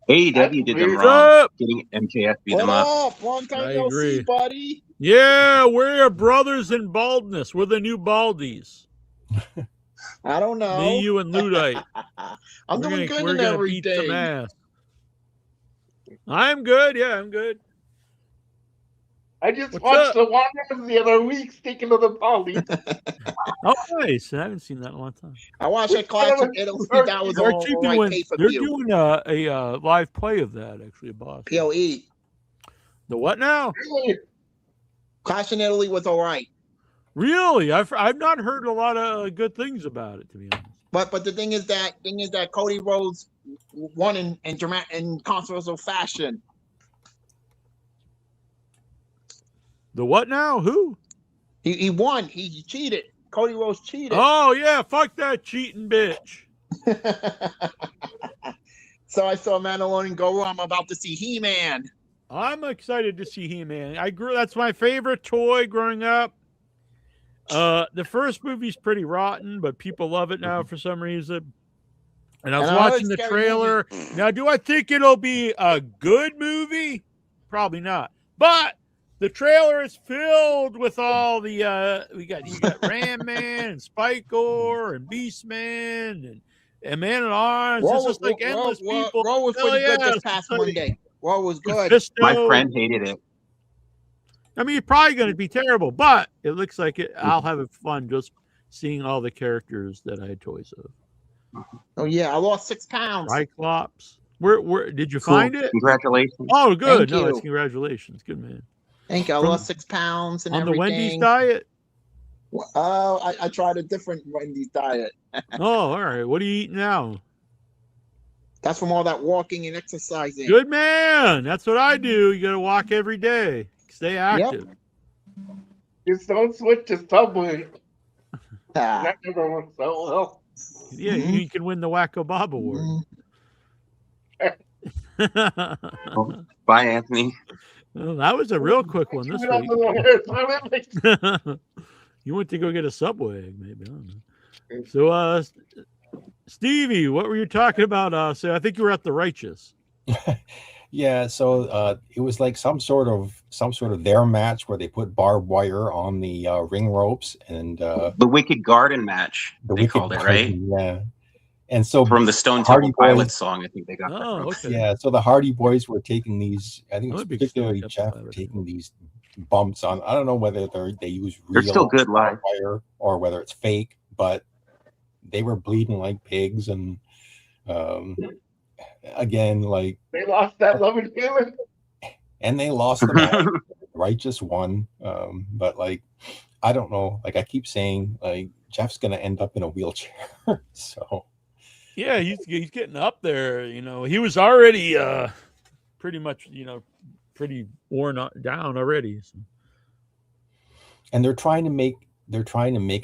AEW did them What's wrong. up? Getting MJF beat What them up. up? Long time I no agree. see, buddy. Yeah, we're brothers in baldness. We're the new Baldies. I don't know. Me, you, and Luddite. I'm we're doing gonna, good we're in gonna every beat day. some ass. I'm good. Yeah, I'm good. I just What's watched up? the Wanderers the other week, speaking of the Polly. Oh, nice. I haven't seen that in a long time. I watched that class in Italy. That was They're all actually right doing, pay for they're view. doing a live play of that, actually, boss. POE. The what now? Clash in Italy was all right. Really? I've not heard a lot of good things about it, to be honest. But the thing is that Cody Rhodes won in controversial fashion. The what now? Who? He won. He cheated. Cody Rhodes cheated. Oh yeah, fuck that cheating bitch. So I saw Mandalorian go. I'm about to see He-Man. I'm excited to see He-Man. That's my favorite toy growing up. The first movie's pretty rotten, but people love it now for some reason. And I was And I heard watching the scary trailer. Now, do I think it'll be a good movie? Probably not. But the trailer is filled with all the you got Ram Man and Spikor and Beastman and Man at Arms. It's just like endless people. Raw was Hell pretty good yeah, this past Monday. Raw was good. My Mephisto. friend hated it. I mean, it's probably going to be terrible, but it looks like it. I'll have fun just seeing all the characters that I had toys of. Oh yeah, I lost 6 pounds. Cyclops. Where did you Cool. find it? Congratulations. Oh, good. Thank No, you. it's congratulations. Good man. Thank you. I From- lost 6 pounds and On the everything. Wendy's diet. Oh, I tried a different Wendy's diet. Oh, all right. What are you eating now? That's from all that walking and exercising. Good man. That's what I do. You got to walk every day. Stay active. Just don't switch to Subway. Ah. That never works so well. Yeah, Mhm. you can win the Wacko Bob Award. Mhm. Bye, Anthony. Well, that was a real quick one this Keep it on week. the hair. You went to go get a Subway, maybe. I don't know. So, Stevie, what were you talking about? So I think you were at the Righteous. Yeah, so it was like some sort of their match where they put barbed wire on the ring ropes and The Wicked Garden match, the they Wicked called it, right? Garden, yeah. And so From the Stone Hardy Temple Pilots Boys- song, I think they got that Oh, from. okay. yeah, so the Hardy Boys were taking these. I think it was I'm a big particularly Stone Jeff Temple Pilots taking these bumps on. I don't know whether they use They're real still good live. wire or whether it's fake, but they were bleeding like pigs. And again, like, They lost that love and feeling. and they lost the match. Righteous won, but like, I don't know. Like I keep saying, like Jeff's gonna end up in a wheelchair. So Yeah, he's getting up there. You know, he was already pretty much, pretty worn down already. So. and they're trying to make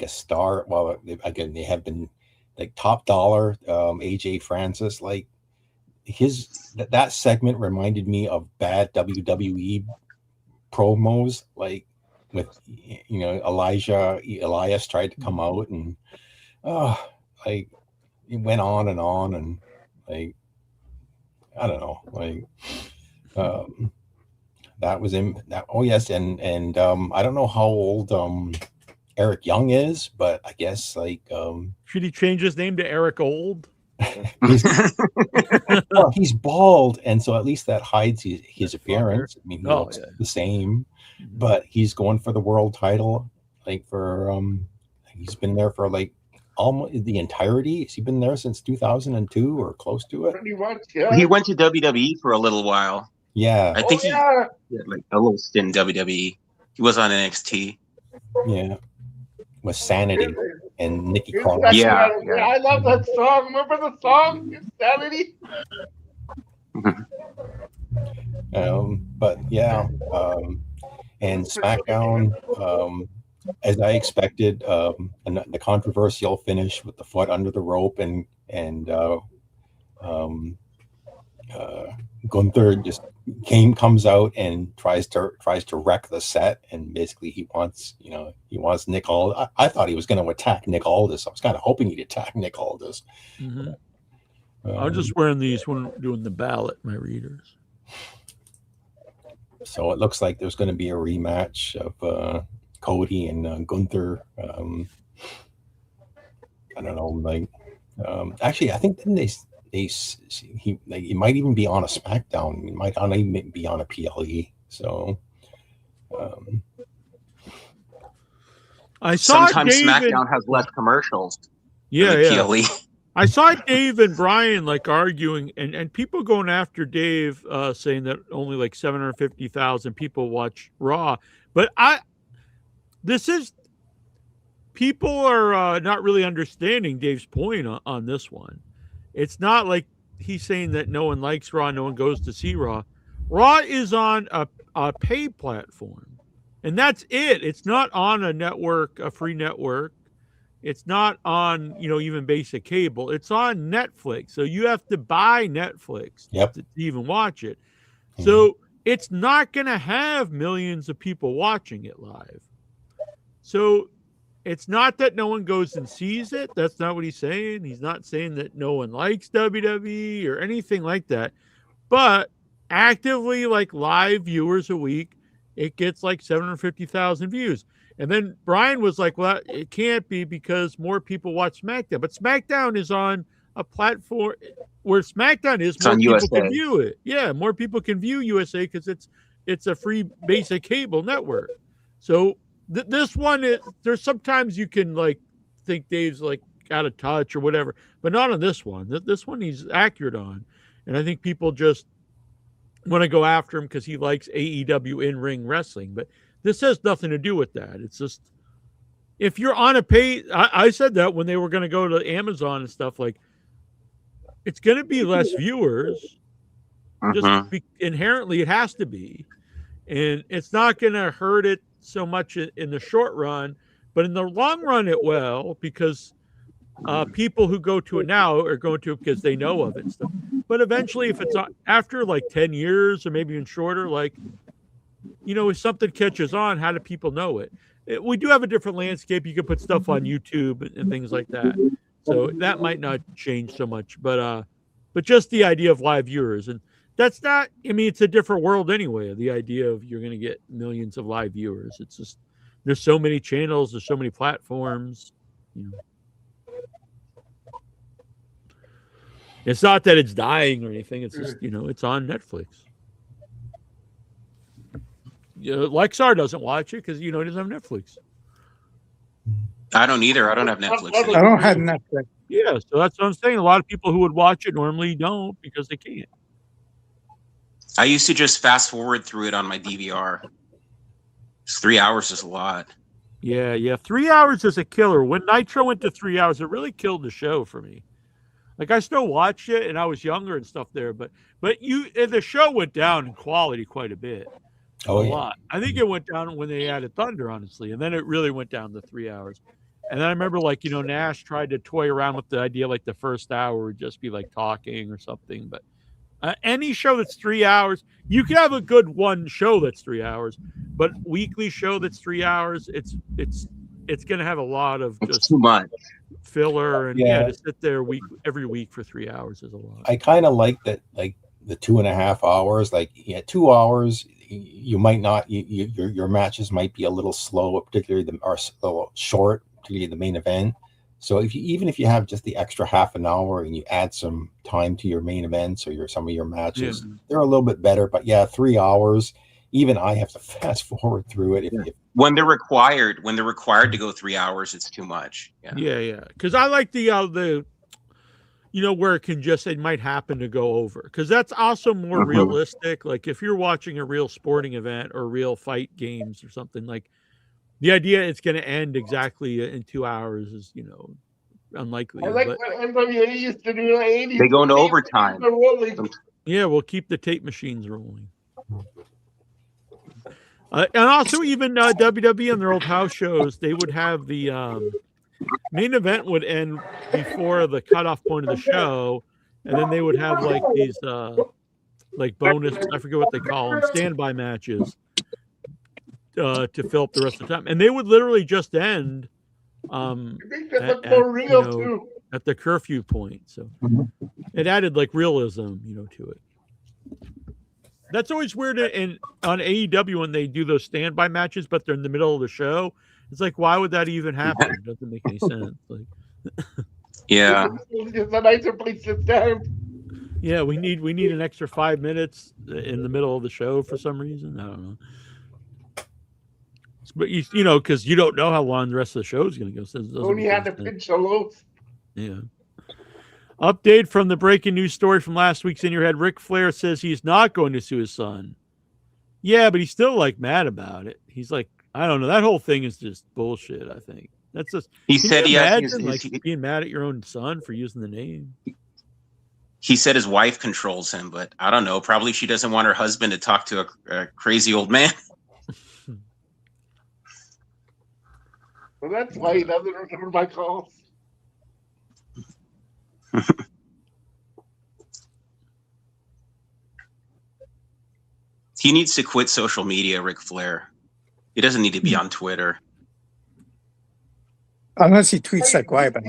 a star. Well, they have been like Top Dollar, AJ Francis. Like that segment reminded me of bad WWE promos, like with Elias tried to come out and like it went on and like I don't know, like that was in that. Oh yes, and I don't know how old Eric Young is, but I guess like Should he change his name to Eric Old? well, he's bald, and so at least that hides his appearance. I mean, he looks the same, but he's going for the world title. Like for he's been there for like almost the entirety. Has he been there since 2002 or close to it? Pretty much, yeah. He went to WWE for a little while. Yeah, I think he had like a little stint in WWE. He was on NXT. yeah, with Sanity and Nikki Insanity. Cross. Yeah. I love that song. Remember the song? Insanity? But yeah, and SmackDown, as I expected, and the controversial finish with the foot under the rope and Gunther just comes out and tries to wreck the set, and basically he wants Nick Aldis. I thought he was going to attack Nick Aldis. I was kind of hoping he'd attack Nick Aldis. Mm-hmm. I'm just wearing these when doing the ballot, my readers. So it looks like there's going to be a rematch of Cody and Gunther. I don't know, like actually, I think then he might even be on a SmackDown. He might not even be on a PLE. So I saw Sometimes David, SmackDown has less commercials. yeah, than yeah. PLE. I saw Dave and Brian like arguing, and people going after Dave, saying that only like 750,000 people watch Raw. But people are not really understanding Dave's point on this one. It's not like he's saying that no one likes Raw, no one goes to see Raw. Raw is on a pay platform, and that's it. It's not on a network, a free network. It's not on, even basic cable. It's on Netflix. So you have to buy Netflix to even watch it. Mm-hmm. So it's not going to have millions of people watching it live. So it's not that no one goes and sees it. That's not what he's saying. He's not saying that no one likes WWE or anything like that. But actively, like live viewers a week, it gets like 750,000 views. And then Brian was like, well, it can't be because more people watch SmackDown. But SmackDown is on a platform where SmackDown is, It's more on people USA. can view it. Yeah, more people can view USA because it's a free basic cable network. So this one is, there's sometimes you can like think Dave's like out of touch or whatever, but not on this one. This one he's accurate on. And I think people just want to go after him because he likes AEW in-ring wrestling. But this has nothing to do with that. It's just, if you're on a pay, I said that when they were going to go to Amazon and stuff, like, it's going to be less viewers. Just inherently, it has to be. And it's not going to hurt it so much in the short run. But in the long run, it will, because people who go to it now are going to it because they know of it and stuff. But eventually, if it's after like 10 years or maybe even shorter, like, you know, if something catches on, how do people know it? We do have a different landscape. You can put stuff on YouTube and things like that. So that might not change so much. But just the idea of live viewers. And that's not, I mean, it's a different world anyway. The idea of you're going to get millions of live viewers. It's just, there's so many channels, there's so many platforms, you know. It's not that it's dying or anything. It's just, you know, it's on Netflix. You know, Lexar doesn't watch it because, you know, he doesn't have Netflix. I don't either. I don't have Netflix. I don't have Netflix. Yeah, so that's what I'm saying. A lot of people who would watch it normally don't because they can't. I used to just fast forward through it on my DVR. 3 hours is a lot. Yeah. 3 hours is a killer. When Nitro went to 3 hours, it really killed the show for me. Like, I still watched it, and I was younger and stuff there, but the show went down in quality quite a bit. A lot. I think it went down when they added Thunder, honestly, and then it really went down to 3 hours. And then I remember, like, you know, Nash tried to toy around with the idea, like, the first hour would just be like talking or something. But any show that's 3 hours, you can have a good one show that's 3 hours, but weekly show that's 3 hours, it's going to have a lot of just too much filler, and to sit there every week for 3 hours is a lot. I kind of like that, like the 2.5 hours. Like 2 hours, you might not, your matches might be a little slow, particularly or a little short, particularly the main event. So even if you have just the extra half an hour and you add some time to your main events or some of your matches, they're a little bit better. But 3 hours, even I have to fast forward through it. When they're required to go 3 hours, it's too much. Yeah. Because I like the you know, where it might happen to go over, because that's also more realistic. Like, if you're watching a real sporting event or real fight games or something, like, the idea it's going to end exactly in 2 hours is, you know, unlikely. I like what NWA used to do in the 80s. They go into overtime. Yeah, we'll keep the tape machines rolling. And also, even WWE on their old house shows, they would have the main event would end before the cutoff point of the show, and then they would have like these like bonus, I forget what they call them, standby matches to fill up the rest of the time, and they would literally just end I think that's more real too. At the curfew point. So it added like realism, you know, to it. That's always weird on AEW when they do those standby matches, but they're in the middle of the show. It's like, why would that even happen? It doesn't make any sense. Like, It's a nicer place to stand. Yeah, we need an extra 5 minutes in the middle of the show for some reason. I don't know. But you know, because you don't know how long the rest of the show is going to go. So Only had to pinch a loaf. Yeah. Update from the breaking news story from last week's In Your Head. Ric Flair says he's not going to sue his son. Yeah, but he's still like mad about it. He's like, I don't know. That whole thing is just bullshit, I think. That's just, he said he had being mad at your own son for using the name. He said his wife controls him, but I don't know. Probably she doesn't want her husband to talk to a crazy old man. Well, that's why he doesn't remember my calls. He needs to quit social media, Ric Flair. He doesn't need to be on Twitter. Unless he tweets like Ryback.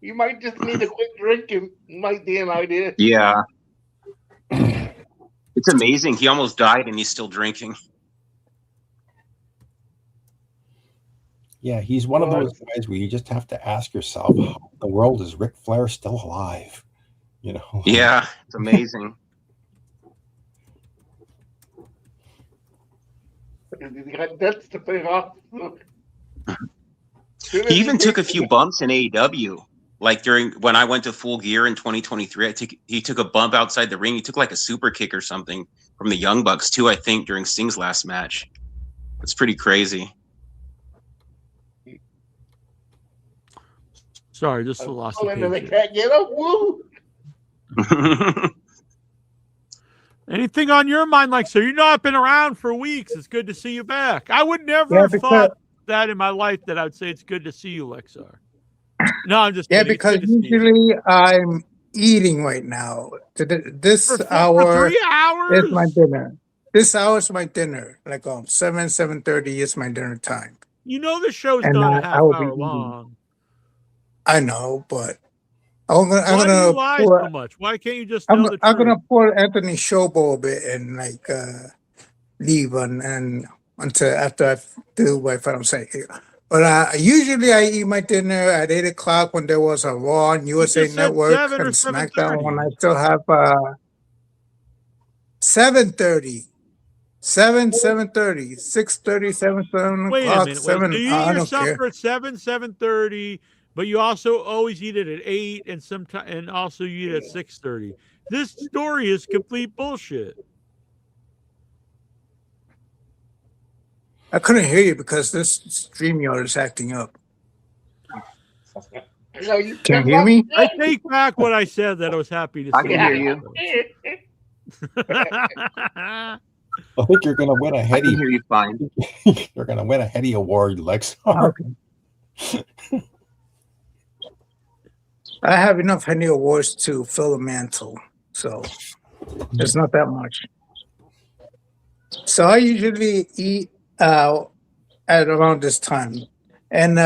You might just need to quit drinking. Might be an idea. Yeah. It's amazing. He almost died and he's still drinking. Yeah, he's one of those guys where you just have to ask yourself, how in the world is Ric Flair still alive? You know? Yeah, it's amazing. That's the pay off. He even took a few bumps in AEW. Like when I went to Full Gear in 2023, he took a bump outside the ring. He took like a super kick or something from the Young Bucks too, I think, during Sting's last match. It's pretty crazy. Sorry, just lost the They page. can't get up. Woo! Anything on your mind, like, so you've not been around for weeks. It's good to see you back. I would never have thought that in my life that I would say it's good to see you, Lexar. No, I'm just yeah, kidding. because usually I'm eating right now. This hour for 3 hours is my dinner. This hour is my dinner. Like 7:30 is my dinner time. You know the show's And not a half I will be hour eating. long. I know, but I'm Why do gonna you lie pour, so much? Why can't you just tell the I'm truth? gonna pour Anthony Showbo a bit and like leave and until after I do what I'm saying. But usually I eat my dinner at 8:00 when there was a Raw on USA just said Network 7 or and SmackDown when 7:30. I still have 7:30. 7:30, 6:30, 7 Wait a o'clock, minute. Wait. 7. So you I eat your don't care. supper at 7:30, but you also always eat it at 8, and also you eat at 6:30. This story is complete bullshit. I couldn't hear you because this StreamYard is acting up. Can you hear me? I take back what I said. That I was happy to see. I can hear you. I think you're going to win a I can Heady. hear you fine. You're going to win a Heady Award, Lex. Okay. I have enough Henny Awards to fill a mantle, so it's not that much. So I usually eat at around this time, and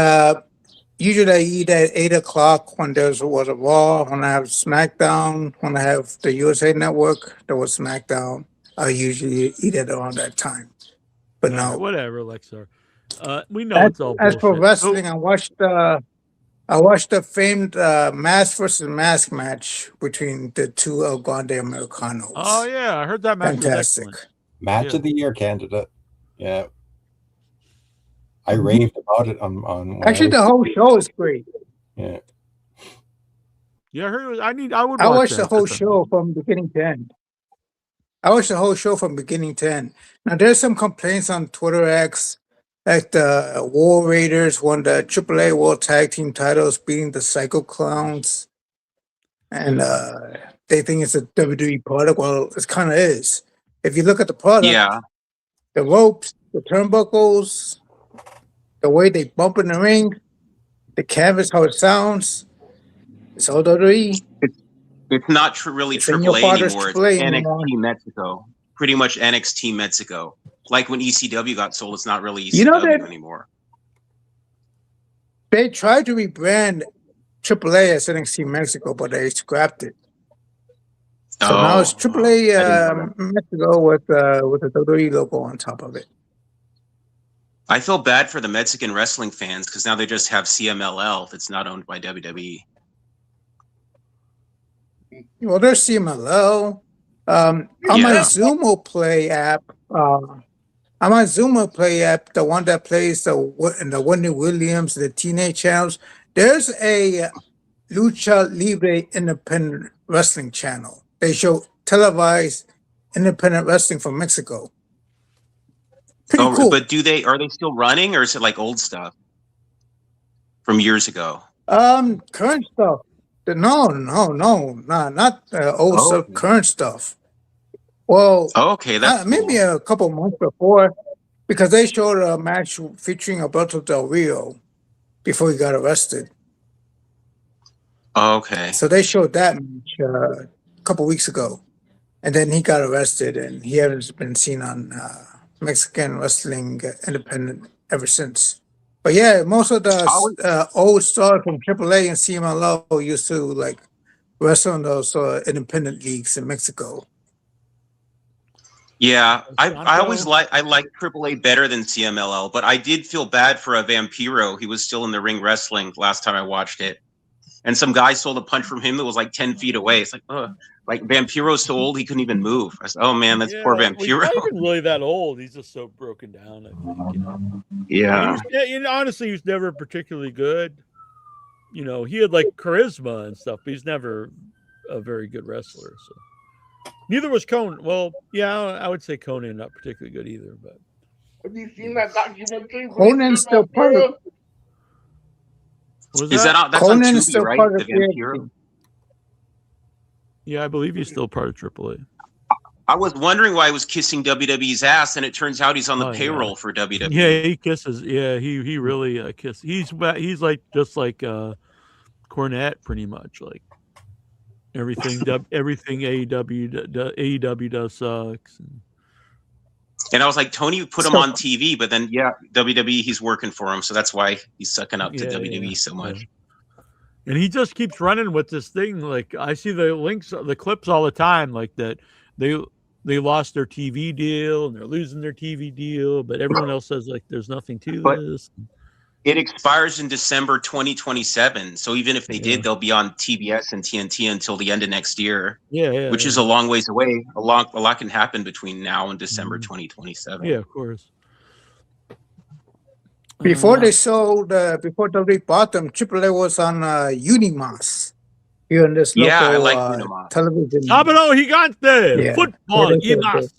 usually I eat at 8:00 when there was a Raw. When I have SmackDown, when I have the USA Network, there was SmackDown. I usually eat at around that time. But All no, right, whatever, Lexar. We know it's all as for bullshit. wrestling, I watched the famed mask versus mask match between the two El Grande Americanos. Oh yeah, I heard that match was Fantastic. excellent. Match of the year candidate. Yeah. I raved about it on when Actually, the whole show is great. Yeah. Yeah, I heard it was, I would I watch watched that. the whole show from beginning to end. Now, there's some complaints on Twitter X that the War Raiders won the AAA World Tag Team titles, beating the Psycho Clowns, and they think it's a WWE product. Well, it kind of is. If you look at the product, Yeah. the ropes, the turnbuckles, the way they bump in the ring, the canvas, how it sounds, it's all WWE. It's not really It's in your AAA father's anymore. It's AAA anymore. NXT Mexico. Pretty much NXT Mexico. Like when ECW got sold, it's not really ECW You know that- anymore. They tried to rebrand AAA as NXT Mexico, but they scrapped it. So now it's AAA Mexico with the WWE logo on top of it. I feel bad for the Mexican wrestling fans because now they just have CMLL that's not owned by WWE. Well, there's CMLL. On my Zumo Play app, the one that plays the Wendy Williams, the teenage channels, there's a Lucha Libre independent wrestling channel. They show televised independent wrestling from Mexico. Pretty cool. But are they still running, or is it like old stuff from years ago? Current stuff. No, not old stuff. Current stuff. Well, okay, that's maybe a couple months before, because they showed a match featuring Alberto Del Rio before he got arrested. Okay. So they showed that match a couple weeks ago, and then he got arrested, and he hasn't been seen on Mexican wrestling independent ever since. But yeah, most of the old stars from AAA and CMLL used to like wrestle in those independent leagues in Mexico. Yeah, I always like AAA better than CMLL, but I did feel bad for a Vampiro. He was still in the ring wrestling last time I watched it, and some guy stole a punch from him that was like 10 feet away. It's like Vampiro's so old he couldn't even move. I said, "Oh man, that's poor Well, he's Vampiro." not even really that old. He's just so broken down. I think. You know? Yeah. Honestly, he was never particularly good. You know, he had like charisma and stuff, but he's never a very good wrestler. So. Neither was Conan. Well, yeah, I would say Conan not particularly good either. But have you seen that documentary? Conan's still part of. Is that that's Conan on is Tubi, still right? part The of the Vampiro. Yeah, I believe he's still part of AAA. I was wondering why he was kissing WWE's ass, and it turns out he's on the payroll for WWE. Yeah, he kisses. Yeah, he really kisses. He's like just like Cornette, pretty much. Like everything AEW does sucks. And I was like, Tony put him on TV, but then WWE, he's working for him, so that's why he's sucking up to WWE so much. Yeah. And he just keeps running with this thing. Like I see the links, the clips all the time, like that they lost their TV deal and they're losing their TV deal, but everyone else says like there's nothing to this. It expires in December 2027, so even if they did, they'll be on TBS and TNT until the end of next year. Which is a long ways away. A lot can happen between now and December 2027. Yeah, of course. Before they sold, before WWE bought them, AAA was on Unimas here in this local I like Unimas. television. Sábado Gigante, football, Unimas.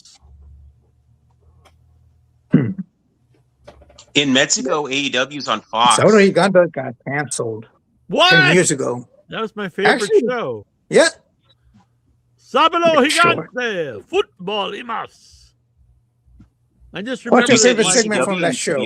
In Mexico, AEW's on Fox. Sábado Gigante got canceled. What? 10 years ago. That was my favorite show. Yeah. Sábado Gigante, football, Unimas. I just remember What's your favorite segment from that show?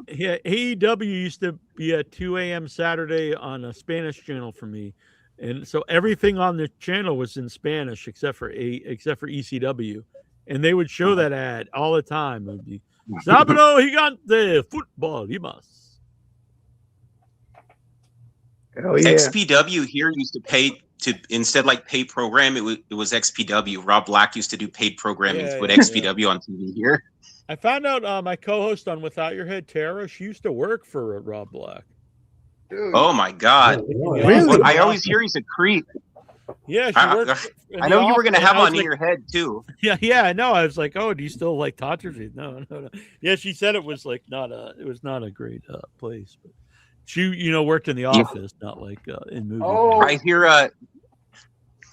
Yeah, AEW used to be at 2 a.m. Saturday on a Spanish channel for me, and so everything on the channel was in Spanish except for ECW, and they would show that ad all the time. It would be Sábado Gigante, football, Unimas. Oh yeah. XPW here used to pay to instead like pay program. It was XPW. Rob Black used to do paid programming with XPW on TV here. I found out my co-host on Without Your Head, Tara, she used to work for Rob Black. Oh my God! Really? I always hear he's a creep. Yeah, she worked. I know you were going to have on In Your Head too. Yeah, I know. I was like, oh, do you still like Totterfield? No. Yeah, she said it was like it was not a great place, but she, worked in the office, not like in movies. Oh. I hear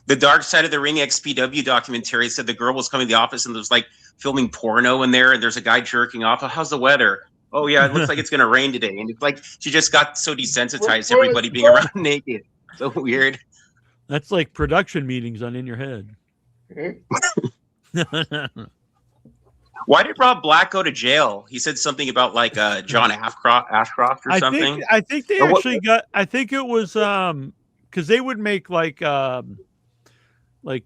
the Dark Side of the Ring XPW documentary said the girl was coming to the office and there's like filming porno in there, and there's a guy jerking off. Oh, how's the weather? Oh yeah, it looks like it's gonna rain today. And it's like she just got so desensitized to everybody being around naked. So weird. That's like production meetings on In Your Head. Why did Rob Black go to jail? He said something about like John Ashcroft or something. I think they actually got. I think it was because they would make like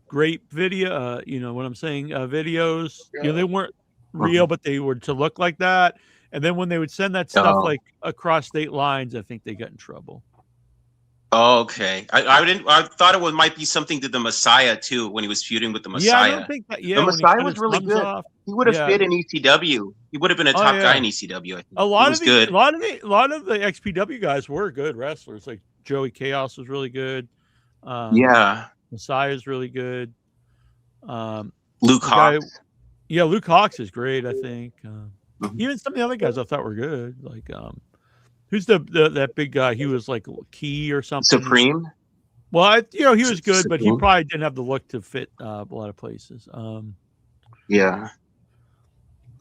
great video. You know what I'm saying? Videos. Yeah. They weren't real, but they were to look like that. And then when they would send that stuff like across state lines, I think they got in trouble. Oh, okay. I thought it might be something to the Messiah too when he was feuding with the Messiah. Yeah, I don't think that. Yeah, the Messiah was really good. He would have fit in ECW. He would have been a top guy in ECW. I think. A lot of the XPW guys were good wrestlers. Like Joey Chaos was really good. Messiah's really good. Luke Hawx. Luke Hawx is great. I think. Even some of the other guys I thought were good. Like who's that big guy? He was like Key or something. Supreme. Well, he was good, but he probably didn't have the look to fit a lot of places. Yeah.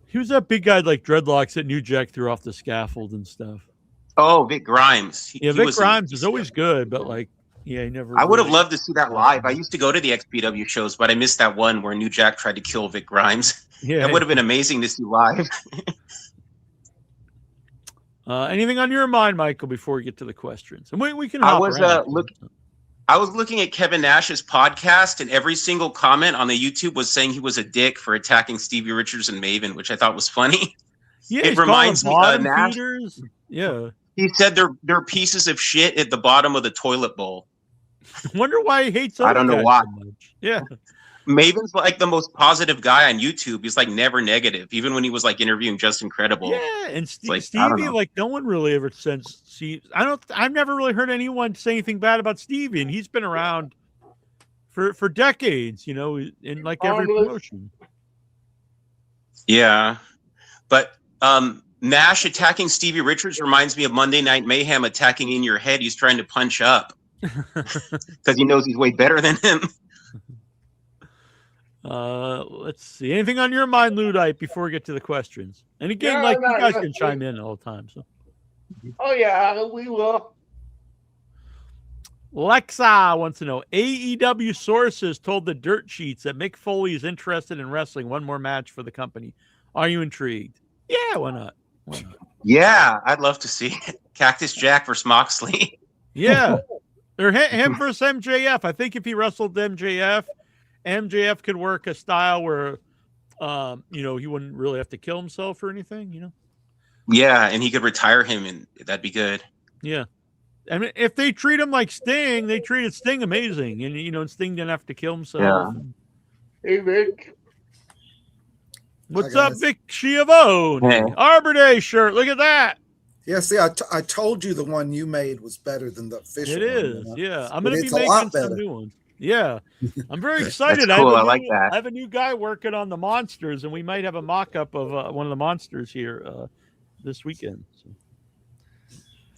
He was that big guy like dreadlocks that New Jack threw off the scaffold and stuff. Oh, Vic Grimes. Vic Grimes is always good, but like, he never. I would have loved to see that live. I used to go to the XPW shows, but I missed that one where New Jack tried to kill Vic Grimes. Yeah, that would have been amazing to see live. Anything on your mind, Michael, before we get to the questions? And we can. I was looking at Kevin Nash's podcast, and every single comment on the YouTube was saying he was a dick for attacking Stevie Richards and Maven, which I thought was funny. Yeah, it reminds me of Nash. Yeah. He said they're pieces of shit at the bottom of the toilet bowl. Wonder why he hates I other don't know guys why. so much. Yeah. Maven's like the most positive guy on YouTube. He's like never negative, even when he was like interviewing Just Incredible. Yeah, and like, I don't Stevie, know. like no one really ever says. I've never really heard anyone say anything bad about Stevie, and he's been around for decades. You know, in like every promotion. Yeah, but Nash attacking Stevie Richards reminds me of Monday Night Mayhem attacking In Your Head. He's trying to punch up because he knows he's way better than him. Let's see. Anything on your mind, Ludite, before we get to the questions? And again, Yeah, you guys can chime in all the time. So. Oh yeah, we will. Lexa wants to know, AEW sources told the dirt sheets that Mick Foley is interested in wrestling one more match for the company. Are you intrigued? Yeah, why not? Why not? Yeah, I'd love to see it. Cactus Jack versus Moxley. Yeah. Or him versus MJF. I think if he wrestled MJF could work a style where, he wouldn't really have to kill himself or anything, you know? Yeah, and he could retire him, and that'd be good. Yeah. I mean, if they treat him like Sting, they treated Sting amazing. And, Sting didn't have to kill himself. Yeah. Hey, Vic. What's up, Vic Schiavone? Hey. Arbor Day shirt. Look at that. Yeah, see, I told you the one you made was better than the official. It is, one, yeah. I'm going to be a making lot some better. new ones. Yeah. I'm very excited. That's cool. I like that. I have a new guy working on the monsters, and we might have a mock-up of one of the monsters here this weekend. So.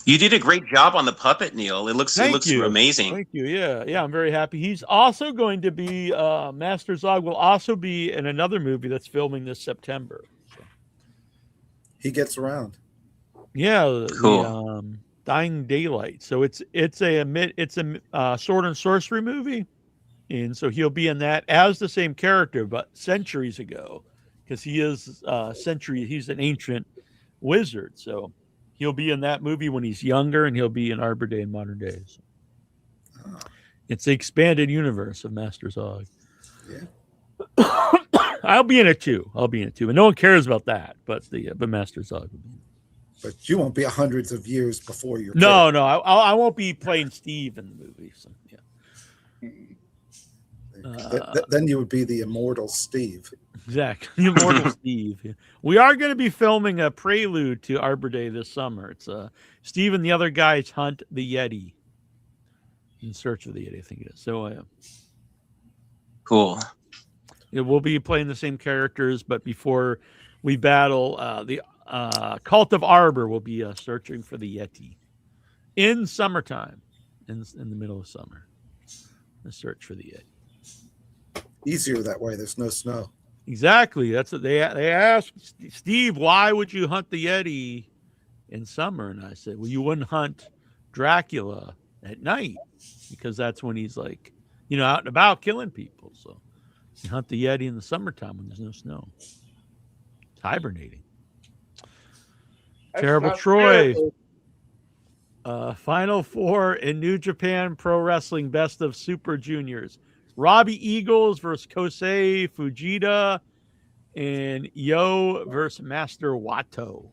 You did a great job on the puppet, Neal. It looks amazing. Thank you. Yeah, I'm very happy. He's also going to be Master Zog will also be in another movie that's filming this September. So. He gets around. Yeah, cool. The Dying Daylight. So it's a sword and sorcery movie, and so he'll be in that as the same character, but centuries ago, because he is he's an ancient wizard. So he'll be in that movie when he's younger, and he'll be in Arbor Day in modern days. It's the expanded universe of Master Zog. Yeah. I'll be in it too. And no one cares about that, but Master Zog will be. But you won't be hundreds of years before your. No, I won't be playing Steve in the movie. So yeah. Then you would be the immortal Steve. Exactly, the immortal Steve. Yeah. We are going to be filming a prelude to Arbor Day this summer. It's Steve and the other guys hunt the Yeti. In search of the Yeti, I think it is. So cool. It will be playing the same characters, but before we battle, the Cult of Arbor will be searching for the Yeti in summertime, in the middle of summer. The search for the Yeti. Easier that way. There's no snow. Exactly. That's what they asked Steve. Why would you hunt the Yeti in summer? And I said, well, you wouldn't hunt Dracula at night because that's when he's like, out and about killing people. So you hunt the Yeti in the summertime when there's no snow. It's hibernating. That's Terrible not Troy. fair. Final four in New Japan Pro Wrestling Best of Super Juniors. Robbie Eagles versus Kosei Fujita, and Yo versus Master Wato.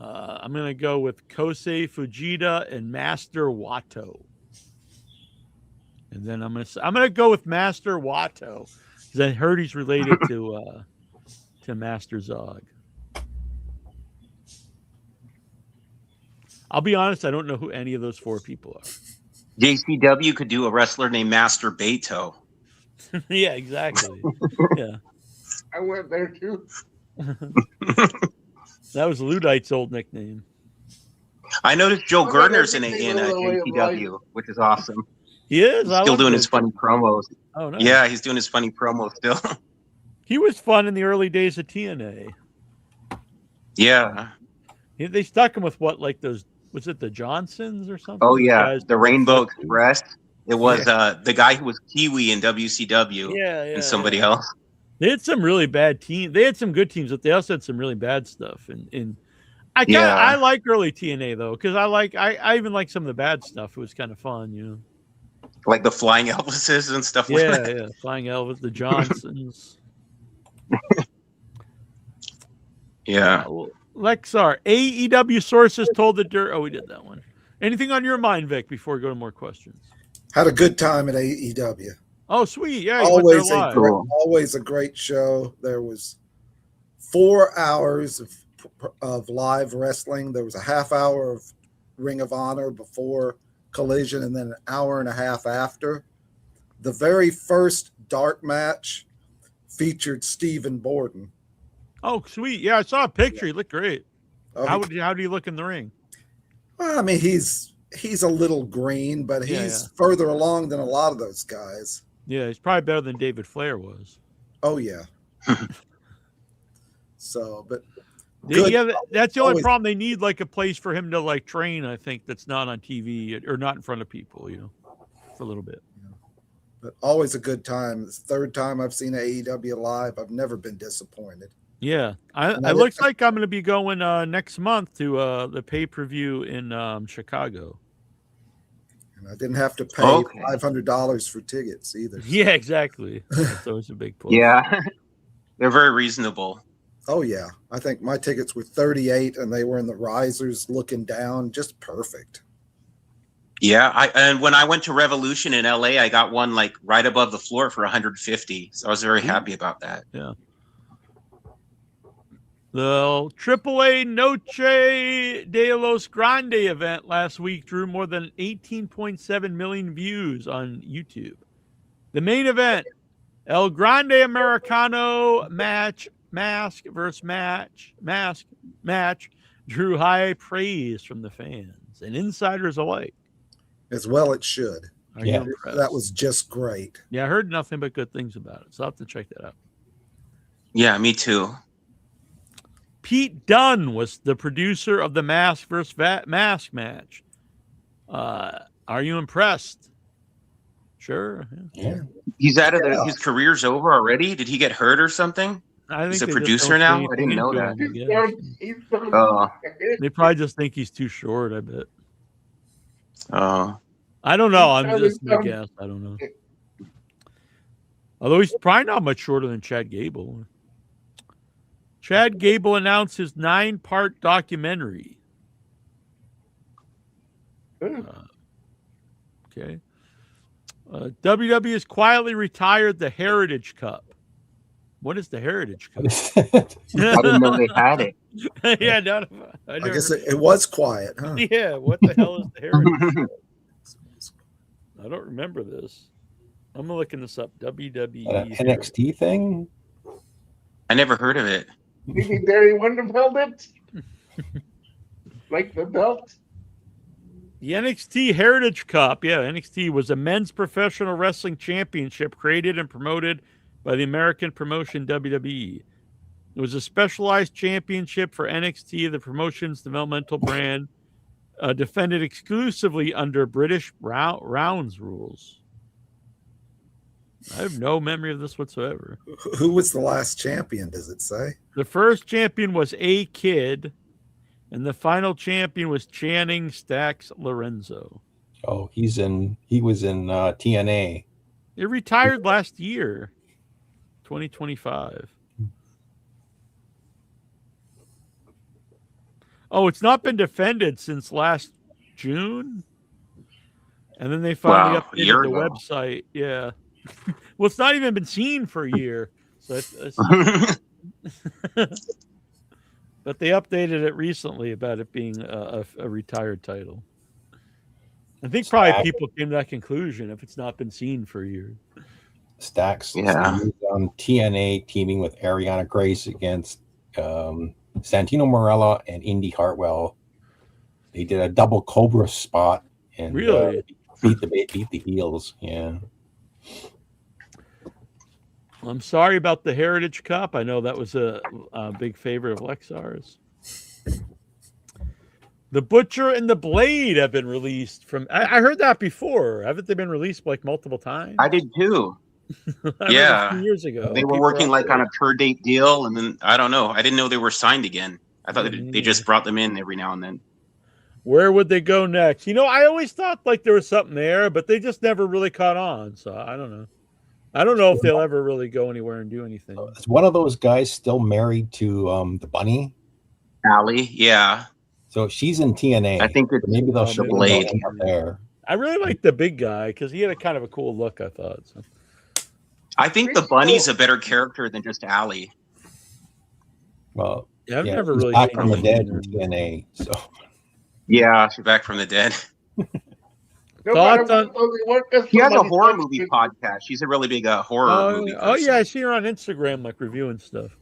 I'm going to go with Kosei Fujita and Master Wato. And then I'm going to go with Master Wato because I heard he's related to Master Zog. I'll be honest, I don't know who any of those four people are. JCW could do a wrestler named Master Beto. Yeah, exactly. Yeah. I went there too. That was Ludite's old nickname. I noticed Joe I got Gerner's in everything the way of JCW, which is awesome. He is. He's still doing his funny promos. Oh, nice. Yeah, he's doing his funny promos still. He was fun in the early days of TNA. Yeah. They stuck him with those, was it the Johnsons or something? Oh, yeah. Guys The Rainbow Express. It was the guy who was Kiwi in WCW. Yeah. And somebody else. They had some really bad teams. They had some good teams, but they also had some really bad stuff. And I like early TNA though, because I even like some of the bad stuff. It was kind of fun, Like the Flying Elvises and stuff like that. Yeah, Flying Elvis, the Johnsons. Yeah. Lexar, AEW sources told the dirt. Oh, we did that one. Anything on your mind, Vic, before we go to more questions? Had a good time at AEW. Oh, sweet. Yeah, you went there live. Always a great show. There was 4 hours of live wrestling. There was a half hour of Ring of Honor before Collision, and then an hour and a half after. The very first dark match featured Stephen Borden. Oh, sweet. Yeah, I saw a picture. He looked great. Oh, how do you look in the ring? Well, I mean, he's a little green, but he's further along than a lot of those guys. Yeah, he's probably better than David Flair was. Oh, yeah. So, but that's the only problem. They need like a place for him to like train, I think, that's not on TV or not in front of people, for a little bit. But always a good time. It's the third time I've seen AEW live. I've never been disappointed. Yeah. It looks like I'm going to be going next month to the pay-per-view in Chicago. And I didn't have to pay $500 for tickets either. So. Yeah, exactly. That's always a big plus. Yeah. They're very reasonable. Oh, yeah. I think my tickets were $38 and they were in the risers looking down. Just perfect. Yeah. And when I went to Revolution in LA, I got one like right above the floor for $150. So I was very happy about that. Yeah. The AAA Noche de los Grande event last week drew more than 18.7 million views on YouTube. The main event, El Grande Americano mask versus match drew high praise from the fans and insiders alike. As well it should. Yeah, that was just great. Yeah, I heard nothing but good things about it, so I'll have to check that out. Yeah, me too. Pete Dunne was the producer of the mask versus mask match. Are you impressed? Sure. Yeah. He's out of his career's over already. Did he get hurt or something? He's a producer now. I didn't know that. They probably just think he's too short. I bet. I don't know. I'm just a guess. I don't know. Although he's probably not much shorter than Chad Gable. Chad Gable announced his 9-part documentary. Okay. WWE has quietly retired the Heritage Cup. What is the Heritage Cup? I didn't know they had it. Yeah, I guess it was quiet, huh? Yeah, what the hell is the Heritage Cup? I don't remember this. I'm looking this up. WWE NXT thing? I never heard of it. Maybe Barry Wonder held it? Like the belt? The NXT Heritage Cup, NXT was a men's professional wrestling championship created and promoted by the American promotion WWE. It was a specialized championship for NXT, the promotion's developmental brand, defended exclusively under British rounds rules. I have no memory of this whatsoever. Who was the last champion, does it say? The first champion was A-Kid, and the final champion was Channing Stacks Lorenzo. Oh, he was in TNA. He retired last year, 2025. Oh, it's not been defended since last June. And then they finally updated the website. Yeah. Well, it's not even been seen for a year. So but they updated it recently about it being a retired title. I think probably people came to that conclusion if it's not been seen for a year. Stacks on TNA teaming with Ariana Grace against Santino Marella and Indy Hartwell. They did a double Cobra spot and really beat the heels. Yeah. I'm sorry about the Heritage Cup. I know that was a big favorite of Lexar's. The Butcher and the Blade have been released from. I heard that before. Haven't they been released like multiple times? I did too. A few years ago. They were working like on a per date deal, and then I don't know. I didn't know they were signed again. I thought they just brought them in every now and then. Where would they go next? I always thought like there was something there, but they just never really caught on. So I don't know. I don't know if they'll ever really go anywhere and do anything. Is one of those guys still married to the bunny? Allie, yeah. So she's in TNA. I think it's maybe they'll Oh, show maybe Blade. them up there. I really like the big guy because he had a kind of a cool look, I thought. So. I think the Bunny's a better character than just Allie. Well, Yeah, I've yeah, never she's really back seen from the her dead in in TNA. So Yeah, she's back from the dead. No matter Thoughts on- what, does it work as She has a somebody horror else? movie podcast. She's a really big horror movie person. Oh yeah, I see her on Instagram, like reviewing stuff.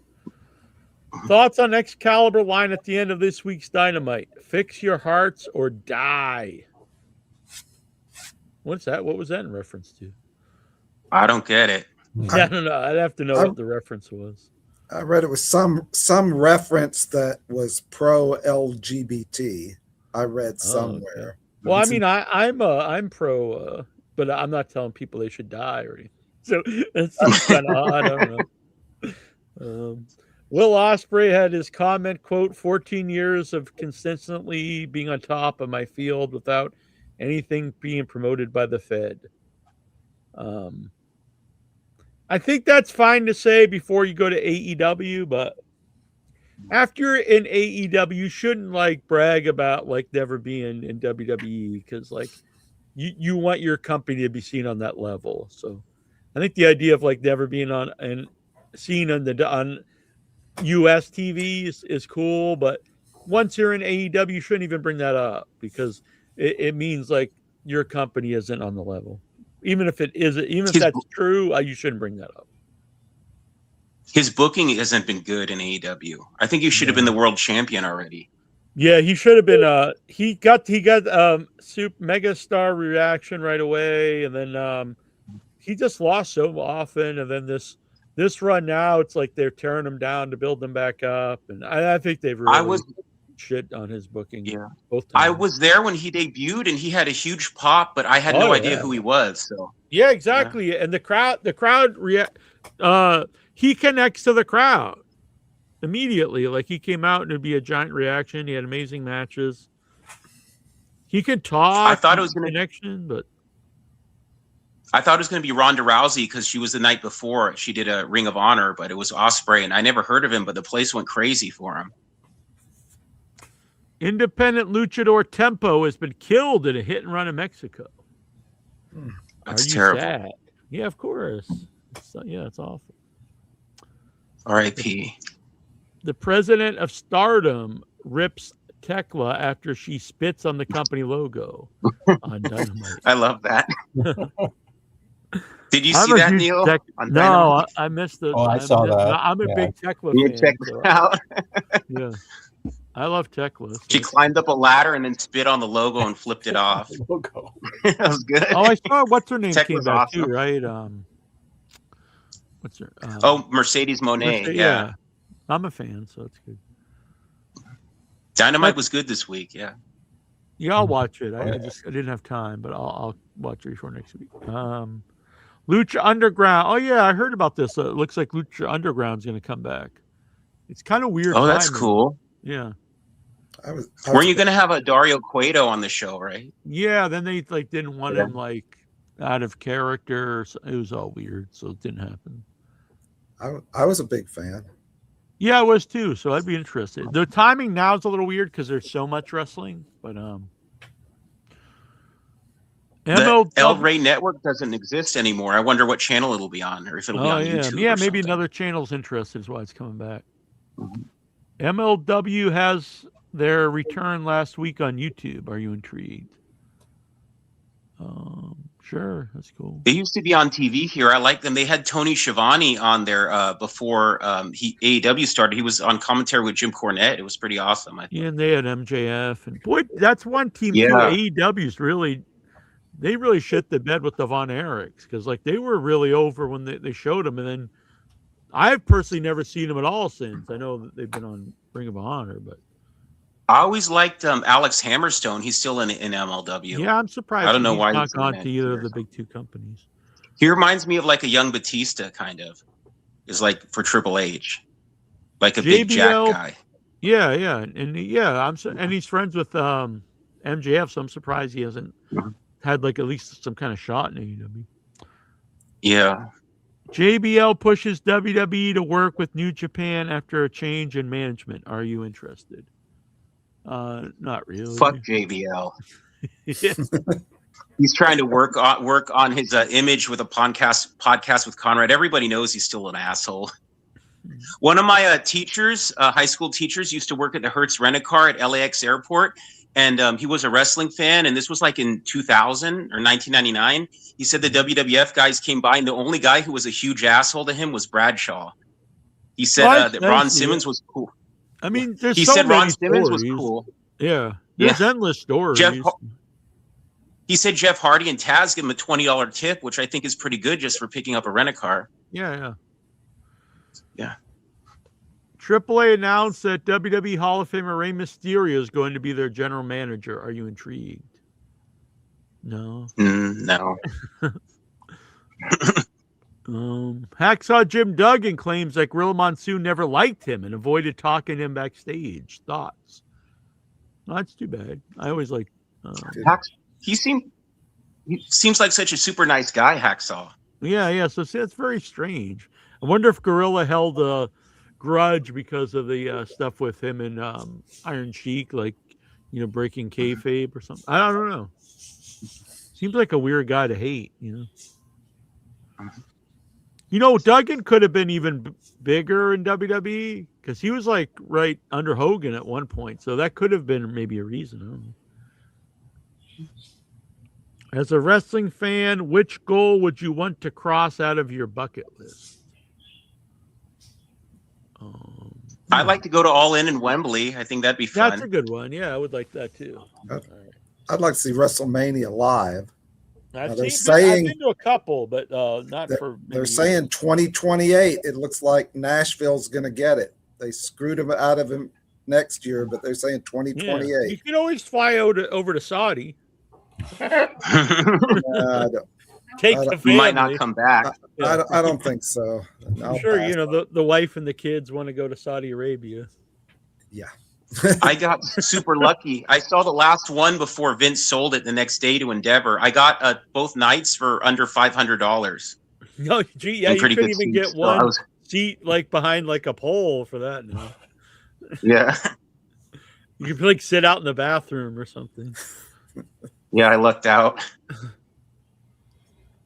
Thoughts on Excalibur line at the end of this week's Dynamite: "Fix your hearts or die." What's that? What was that in reference to? I don't get it. I don't know. I'd have to know what the reference was. I read it was some reference that was pro LGBT. I read somewhere. Okay. Well, I mean, I'm pro, but I'm not telling people they should die or anything. So it seems kind of odd. I don't know. Will Ospreay had his comment, quote, 14 years of consistently being on top of my field without anything being promoted by the Fed. I think that's fine to say before you go to AEW, but after you're in AEW, you shouldn't like brag about like never being in WWE because like you want your company to be seen on that level. So I think the idea of like never being on and seen on US TV is cool, but once you're in AEW, you shouldn't even bring that up because it means like your company isn't on the level. Even if that's true, you shouldn't bring that up. His booking hasn't been good in AEW. I think he should have been the world champion already. Yeah, he should have been. He got super mega star reaction right away, and then he just lost so often. And then this run now, it's like they're tearing him down to build him back up. And I think they've really shit on his booking. Yeah, both times. I was there when he debuted, and he had a huge pop, but I had no idea who he was. So yeah, exactly. Yeah. And the crowd react. He connects to the crowd immediately. Like he came out and it'd be a giant reaction. He had amazing matches. He could talk. I thought it was connection, but I thought it was going to be Ronda Rousey because she was the night before. She did a Ring of Honor, but it was Ospreay, and I never heard of him, but the place went crazy for him. Independent luchador Tempo has been killed in a hit and run in Mexico. That's terrible. Sad? Yeah, of course. It's awful. R.I.P. The president of Stardom rips Tekla after she spits on the company logo on Dynamite. I love that. Did you see that, Neal? No, I missed it. I saw that. I'm a big Tekla fan. fan. Check it out. Yeah. I love Tekla. So. She climbed up a ladder and then spit on the logo and flipped it off. Logo. That was good. Oh, I saw what's her name Tekla's came back awesome. too, right? What's her? Mercedes Moné. Yeah. I'm a fan, so it's good. Dynamite was good this week. Yeah. Yeah, I'll watch it. I didn't have time, but I'll watch it before next week. Lucha Underground. Oh yeah, I heard about this. It looks like Lucha Underground's going to come back. It's kind of weird. Oh, that's cool. Yeah. Weren't you going to have a Dario Cueto on the show, right? Yeah. Then they didn't want him out of character. It was all weird, so it didn't happen. I was a big fan. Yeah, I was too. So I'd be interested. The timing now is a little weird because there's so much wrestling, but the El Rey Network doesn't exist anymore. I wonder what channel it'll be on, or if it'll be on YouTube. Yeah, maybe another channel's interested is why it's coming back. Mm-hmm. MLW has their return last week on YouTube. Are you intrigued? Sure, that's cool. They used to be on TV here. I like them. They had Tony Schiavone on there before AEW started. He was on commentary with Jim Cornette. It was pretty awesome. Yeah, and they had MJF, and boy, that's one team too. AEW's really shit the bed with the Von Erichs because like they were really over when they showed them, and then I've personally never seen them at all since. I know that they've been on Ring of Honor, but I always liked Alex Hammerstone. He's still in MLW. Yeah, I'm surprised. I don't know why he's not gone to either of the big two companies. He reminds me of like a young Batista, kind of. Is like for Triple H, like a big Jack guy. Yeah, and he's friends with MJF, so I'm surprised he hasn't had like at least some kind of shot in AEW. Yeah. JBL pushes WWE to work with New Japan after a change in management. Are you interested? Not really. Fuck JBL. Yeah. He's trying to work on his image with a podcast with Conrad. Everybody knows he's still an asshole. One of my teachers, high school teachers, used to work at the Hertz Rent-A-Car at LAX Airport, and he was a wrestling fan. And this was like in 2000 or 1999. He said the WWF guys came by, and the only guy who was a huge asshole to him was Bradshaw. He said that Ron Simmons was cool. I mean, there's he so said many Ron Simmons stories. was cool. Yeah, there's endless stories. He said Jeff Hardy and Taz give him a $20 tip, which I think is pretty good just for picking up a rent-a-car. Yeah. Yeah. AAA announced that WWE Hall of Famer Rey Mysterio is going to be their general manager. Are you intrigued? No. No. Hacksaw Jim Duggan claims that Gorilla Monsoon never liked him and avoided talking to him backstage. Thoughts? No, that's too bad. I always like. He seems like such a super nice guy, Hacksaw. Yeah. So see, that's very strange. I wonder if Gorilla held a grudge because of the stuff with him and Iron Sheik, like breaking kayfabe or something. I don't know. Seems like a weird guy to hate, Duggan could have been even bigger in WWE because he was like right under Hogan at one point. So that could have been maybe a reason. I don't know. As a wrestling fan, which goal would you want to cross out of your bucket list? I'd like to go to All In Wembley. I think that'd be fun. That's a good one. Yeah, I would like that too. I'd like to see WrestleMania live. I've been to a couple, but not for. They're saying 2028. It looks like Nashville's going to get it. They screwed him out of him next year, but they're saying 2028. Yeah. You can always fly over to Saudi. Take the family. You might not come back. I don't think so. I'm sure the wife and the kids want to go to Saudi Arabia. Yeah. I got super lucky. I saw the last one before Vince sold it the next day to Endeavor. I got both nights for under $500. No, gee, yeah, you couldn't even get one seat like behind like a pole for that now. Yeah. You could like sit out in the bathroom or something. Yeah, I lucked out.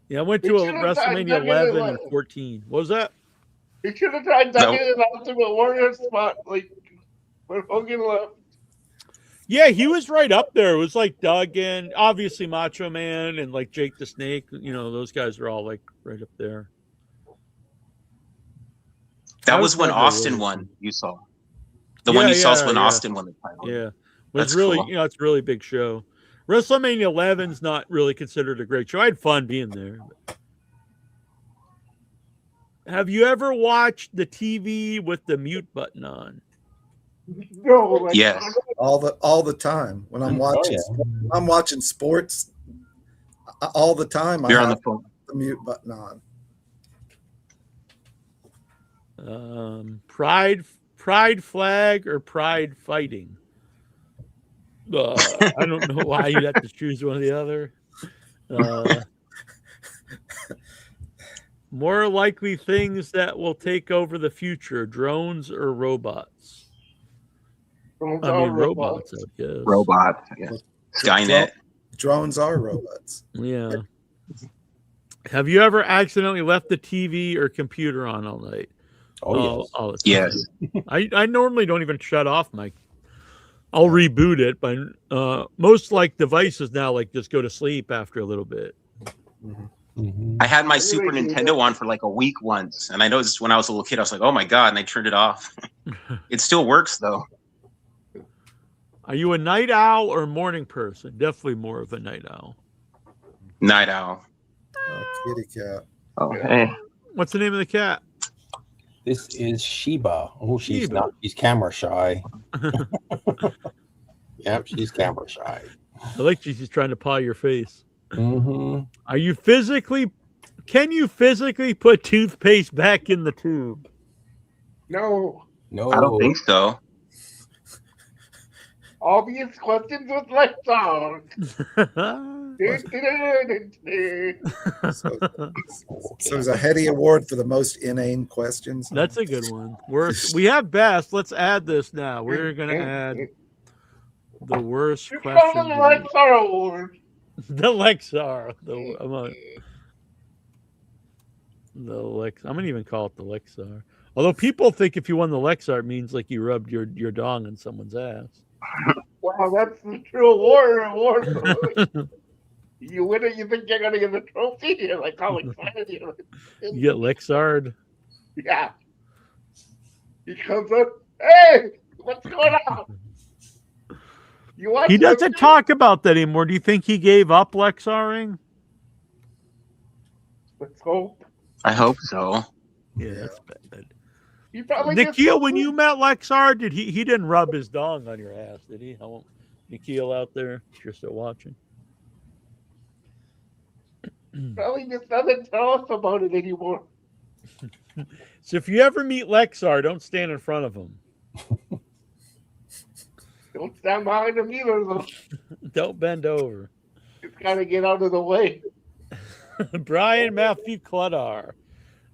Yeah, I went to a WrestleMania 11 and 14. What was that? He should have tried Duggan in the Ultimate Warrior spot, like when Hogan left. Yeah, he was right up there. It was like Duggan, obviously Macho Man, and like Jake the Snake. Those guys are all like right up there. That was when Austin won. You saw the one you saw was when Austin won the title. Yeah, it's really cool. It's a really big show. WrestleMania 11's not really considered a great show. I had fun being there. Have you ever watched the TV with the mute button on? No. Yes. All the time when I'm watching. I'm watching sports. All the time. You're on the phone. The mute button on. Pride flag or pride fighting? I don't know why you have to choose one or the other. More likely things that will take over the future: drones or robots? Robots, I guess. Robots, yeah. Skynet. Drones are robots. Yeah. Have you ever accidentally left the TV or computer on all night? Oh, yes. Yes. I normally don't even shut off my. I'll reboot it, but most devices now just go to sleep after a little bit. Mm-hmm. I had my Super Nintendo on for like a week once, and I noticed when I was a little kid, I was like, "Oh my god!" and I turned it off. It still works though. Are you a night owl or morning person? Definitely more of a night owl. Night owl. Oh, kitty cat. Oh, hey. What's the name of the cat? This is Sheba. Oh, she's not. She's camera shy. Yep, she's camera shy. I like she's trying to paw your face. Mm-hmm. Are you can you physically put toothpaste back in the tube? No. I don't think so. All these questions with Lexar. So there's a Heady Award for the most inane questions. That's a good one. Worst. We have best. Let's add this now. We're gonna add the worst You question. call it the Lexar Award. The Lexar. I'm gonna even call it the Lexar. Although people think if you won the Lexar, it means like you rubbed your dong in someone's ass. Wow, that's the true award. You win it, you think you're gonna get the trophy? You're like, how excited you You get Lexard. Yeah. He comes up, hey, what's going on? He doesn't talk about that anymore. Do you think he gave up Lexaring? Let's hope. I hope so. Yeah, that's bad. He probably Nikhil, when you met Lexar, did he didn't rub his dong on your ass, did he? Nikhil out there, if you're still watching. Probably just doesn't tell us about it anymore. So if you ever meet Lexar, don't stand in front of him. Don't stand behind him either, though. Don't bend over. Just gotta get out of the way. Brian Matthew Cluddar.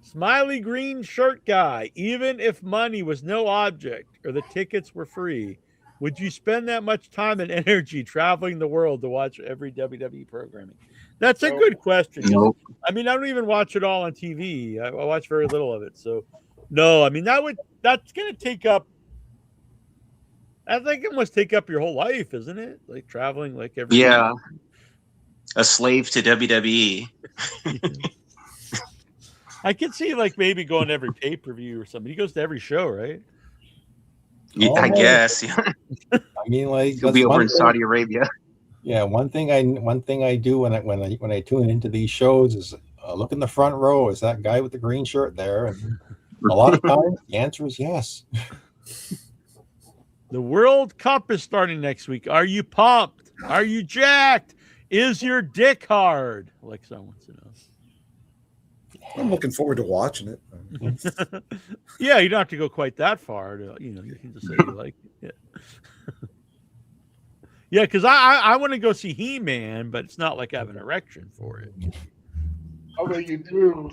Smiley green shirt guy. Even if money was no object or the tickets were free, would you spend that much time and energy traveling the world to watch every WWE programming? That's a good question. Nope. I mean, I don't even watch it all on TV. I watch very little of it. So, no, I mean, that's going to take up, I think it must take up your whole life, isn't it? Like traveling like every day. Yeah. A slave to WWE. I could see like maybe going to every pay-per-view or something. He goes to every show, right? Yeah, I guess. I mean, like He'll be over in Saudi Arabia. Yeah, one thing I do when I tune into these shows is look in the front row. Is that guy with the green shirt there? And a lot of times the answer is yes. The World Cup is starting next week. Are you pumped? Are you jacked? Is your dick hard? Like someone wants to know. I'm looking forward to watching it. Yeah, you don't have to go quite that far. You can just say you like it. Yeah. Yeah, because I want to go see He-Man, but it's not like I have an erection for it. How about you do?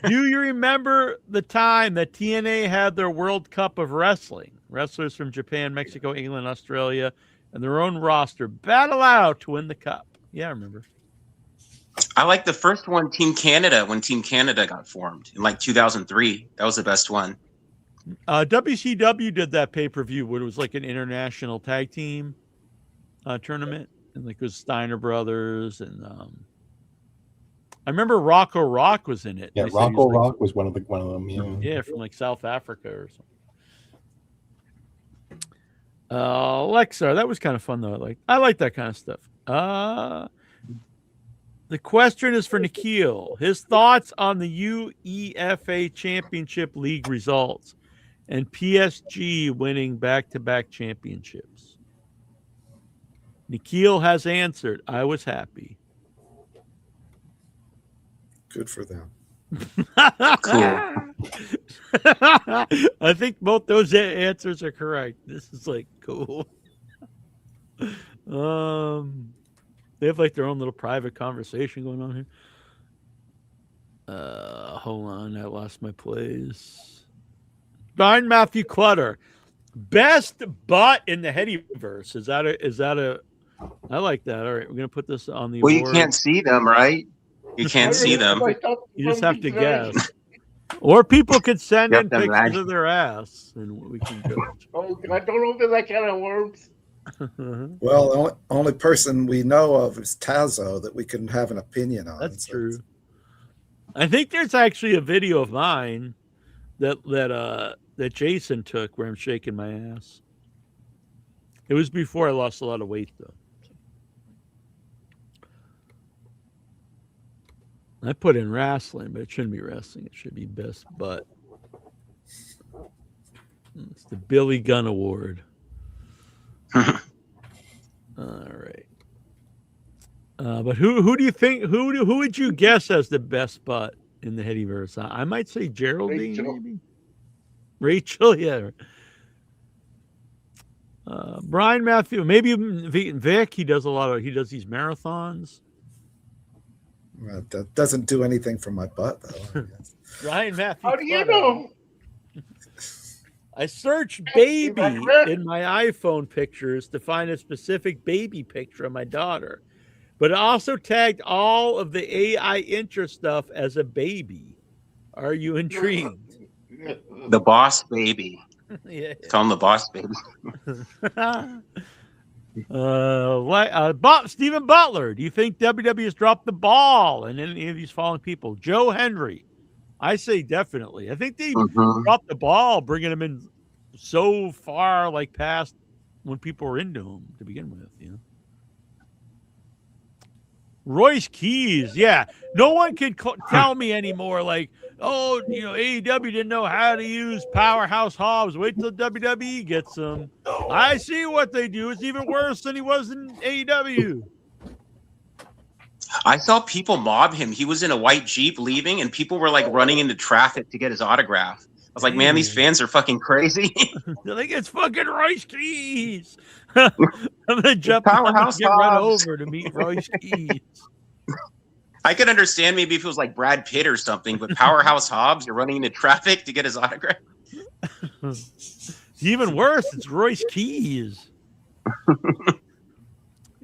Do you remember the time that TNA had their World Cup of Wrestling? Wrestlers from Japan, Mexico, England, Australia, and their own roster battle out to win the cup. Yeah, I remember. I like the first one, Team Canada, when Team Canada got formed in like 2003. That was the best one. WCW did that pay-per-view where it was like an international tag team tournament, and like it was Steiner Brothers, and I remember Rocco Rock was in it. Yeah, Rocco Rock was one of them. Yeah, yeah, from like South Africa or something. Lexar, that was kind of fun though. I like that kind of stuff. The question is for Nikhil. His thoughts on the UEFA Championship League results and PSG winning back-to-back championships. Nikhil has answered. I was happy. Good for them. Cool. I think both those answers are correct. This is like cool. They have like their own little private conversation going on here. Hold on, I lost my place. Brian Matthew Clutter, best butt in the Headyverse. Is that a? I like that. All right, we're gonna put this on the. Well, award. You can't see them, right? You can't see them. You just have to guess. Or people could send in pictures of their ass, and we can judge. Oh, I don't open that kind of worms. Well, the only person we know of is Tazo that we can have an opinion on. That's true. I think there's actually a video of mine that Jason took where I'm shaking my ass. It was before I lost a lot of weight, though. I put in wrestling, but it shouldn't be wrestling. It should be best butt. It's the Billy Gunn Award. All right. But who do you think? Who would you guess as the best butt in the Headyverse? I might say Geraldine, maybe. Rachel, yeah. Brian Matthew, maybe even Vic. He does these marathons. That doesn't do anything for my butt, though. I guess. Brian Matthew. How do you Clutter. know? I searched baby in my iPhone pictures to find a specific baby picture of my daughter, but it also tagged all of the AI interest stuff as a baby. Are you intrigued? The boss baby. Yeah. Call him the boss baby. Stephen Butler, do you think WWE has dropped the ball in any of these fallen people? Joe Henry, I say definitely. I think they dropped the ball, bringing him in so far, like past when people were into him to begin with. You know, Royce Keys, yeah. No one can tell me anymore. Like, oh, AEW didn't know how to use Powerhouse Hobbs. Wait till WWE gets him. I see what they do. It's even worse than he was in AEW. I saw people mob him. He was in a white Jeep leaving, and people were like running into traffic to get his autograph. I was like, man, these fans are fucking crazy. They're like, it's fucking Royce Keys. I'm gonna jump Powerhouse and get run over to meet Royce Keys. I could understand maybe if it was like Brad Pitt or something, but Powerhouse Hobbs, you're running into traffic to get his autograph. It's even worse. It's Royce Keys.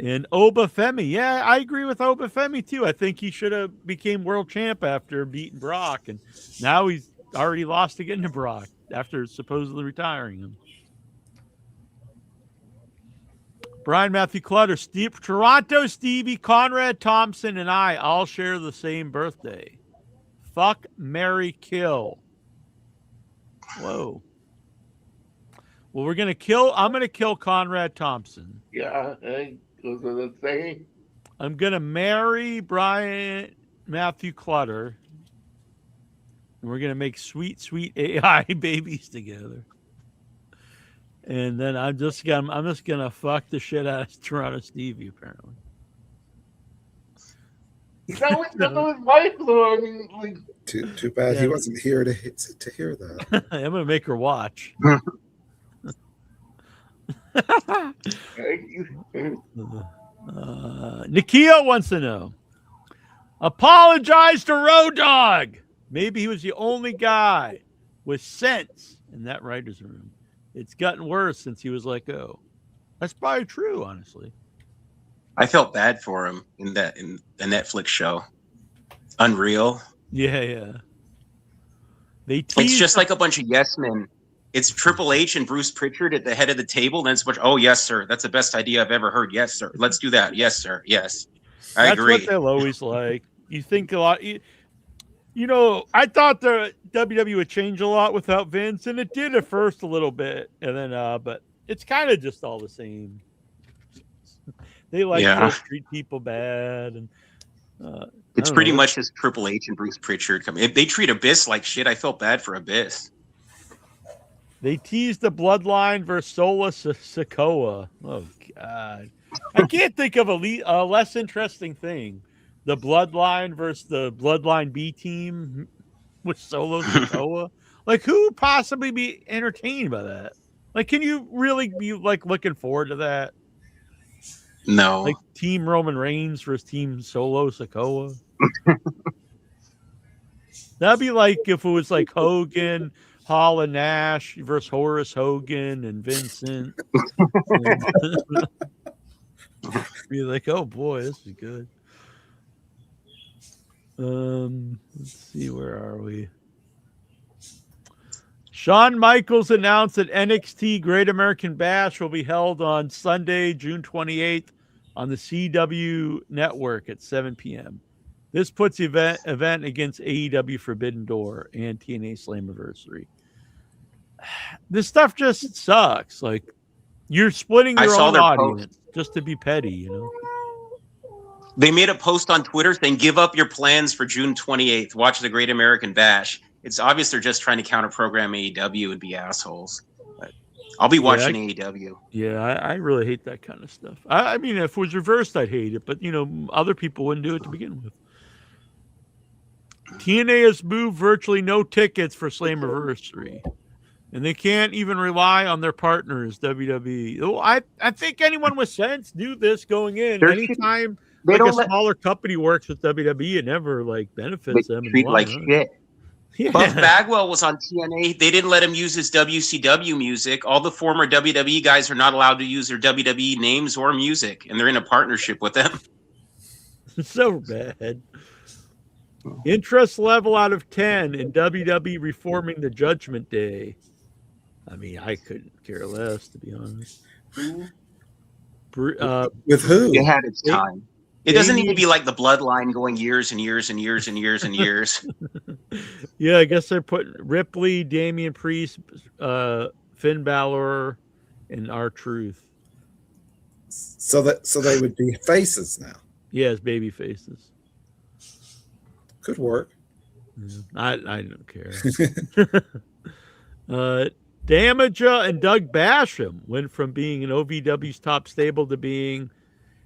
And Obafemi. Yeah, I agree with Obafemi too. I think he should have became world champ after beating Brock, and now he's already lost again to Brock after supposedly retiring him. Brian Matthew Clutter, Toronto Stevie, Conrad Thompson, and I all share the same birthday. Fuck, marry, kill. Whoa. Well, I'm going to kill Conrad Thompson. Yeah, those are the same. I'm going to marry Brian Matthew Clutter. And we're going to make sweet, sweet AI babies together. And then I'm just gonna fuck the shit out of Toronto Stevie, apparently. He's always got those wife, though. I mean, like, too bad he wasn't here to hear that. I'm gonna make her watch. Nikia wants to know. Apologize to Road Dogg. Maybe he was the only guy with sense in that writer's room. It's gotten worse since he was let go. That's probably true, honestly. I felt bad for him in the Netflix show. Unreal. Yeah. It's just like a bunch of yes men. It's Triple H and Bruce Pritchard at the head of the table. Then it's a bunch, oh, yes, sir. That's the best idea I've ever heard. Yes, sir. Let's do that. Yes, sir. Yes. I agree. That's what they'll always like. You think a lot. I thought the WWE would change a lot without Vince, and it did at first a little bit, and then but it's kind of just all the same. They like to treat people bad, and it's pretty much just Triple H and Bruce Pritchard coming. If they treat Abyss like shit, I felt bad for Abyss. They teased the Bloodline versus Sola Sikoa. Oh God, I can't think of a less interesting thing. The Bloodline versus the Bloodline B team with Solo Sikoa. Like, who would possibly be entertained by that? Like, can you really be like looking forward to that? No. Like Team Roman Reigns versus Team Solo Sikoa. That'd be like if it was like Hogan, Hall and Nash versus Horace Hogan and Vincent. Be like, oh boy, this is good. Let's see, where are we? Shawn Michaels announced that NXT Great American Bash will be held on Sunday, June 28th on the CW network at 7 p.m. This puts the event against AEW Forbidden Door and TNA Slammiversary. This stuff just sucks. Like, you're splitting your own audience just to be petty, They made a post on Twitter saying, give up your plans for June 28th. Watch the Great American Bash. It's obvious they're just trying to counter-program AEW and be assholes. But I'll be watching AEW. Yeah, I really hate that kind of stuff. I mean, if it was reversed, I'd hate it. But, other people wouldn't do it to begin with. TNA has moved virtually no tickets for Slammiversary. And they can't even rely on their partners, WWE. Oh, I think anyone with sense knew this going in. There Anytime they like a don't let smaller company works with WWE, it never like they benefits them in the treat long like run. shit. Yeah. Buff Bagwell was on TNA. They didn't let him use his WCW music. All the former WWE guys are not allowed to use their WWE names or music, and they're in a partnership with them. So bad. Interest level out of 10 in WWE reforming the Judgment Day. I mean, I couldn't care less, to be honest. With who? It had its time. It doesn't need to Damien- be like the bloodline going years and years and years and years and years. Yeah, I guess they're putting Ripley, Damian Priest, Finn Balor, and R-Truth. So they would be faces now. Yeah, as baby faces. Could work. I don't care. Damager and Doug Basham went from being in OVW's top stable to being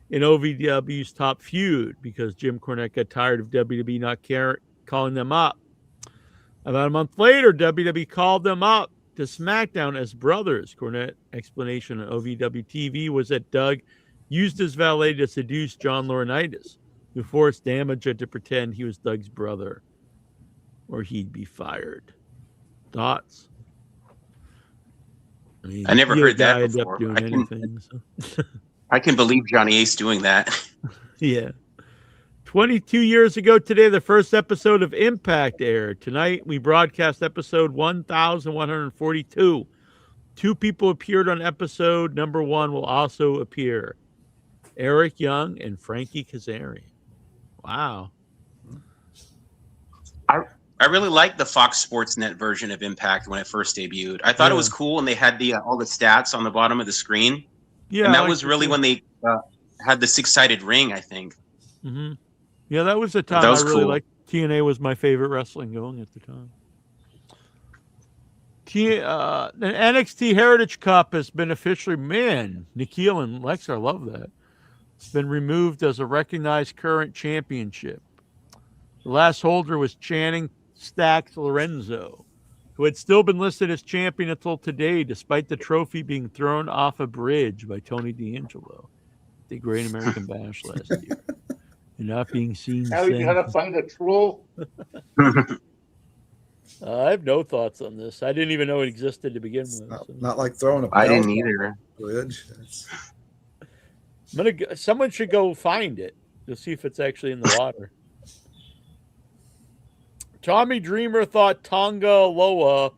in OVW's top feud because Jim Cornette got tired of WWE not calling them up. About a month later, WWE called them up to SmackDown as brothers. Cornette explanation on OVW TV was that Doug used his valet to seduce John Laurinaitis, who forced Damager to pretend he was Doug's brother, or he'd be fired. Thoughts? I mean, I never heard that ended before. up doing anything. So. I can believe Johnny Ace doing that. Yeah. 22 years ago today, the first episode of Impact aired. Tonight, we broadcast episode 1142. 2 people appeared on episode number 1 will also appear. Eric Young and Frankie Kazarian. Wow. I really liked the Fox Sports Net version of Impact when it first debuted. I thought it was cool, and they had the all the stats on the bottom of the screen. Yeah, and that was really when they had the 6-sided ring, I think. Mm-hmm. Yeah, that was the time That was I really cool. liked. TNA was my favorite wrestling going at the time. The NXT Heritage Cup has been officially, Nikhil and Lex, I love that. It's been removed as a recognized current championship. The last holder was Channing Stacks Lorenzo, who had still been listed as champion until today, despite the trophy being thrown off a bridge by Tony D'Angelo at the Great American Bash last year. And not being seen Now you gotta since. find a troll. I have no thoughts on this. I didn't even know it existed to begin with. Not like throwing a I belt didn't off either. a bridge. Someone should go find it to see if it's actually in the water. Tommy Dreamer thought Tonga Loa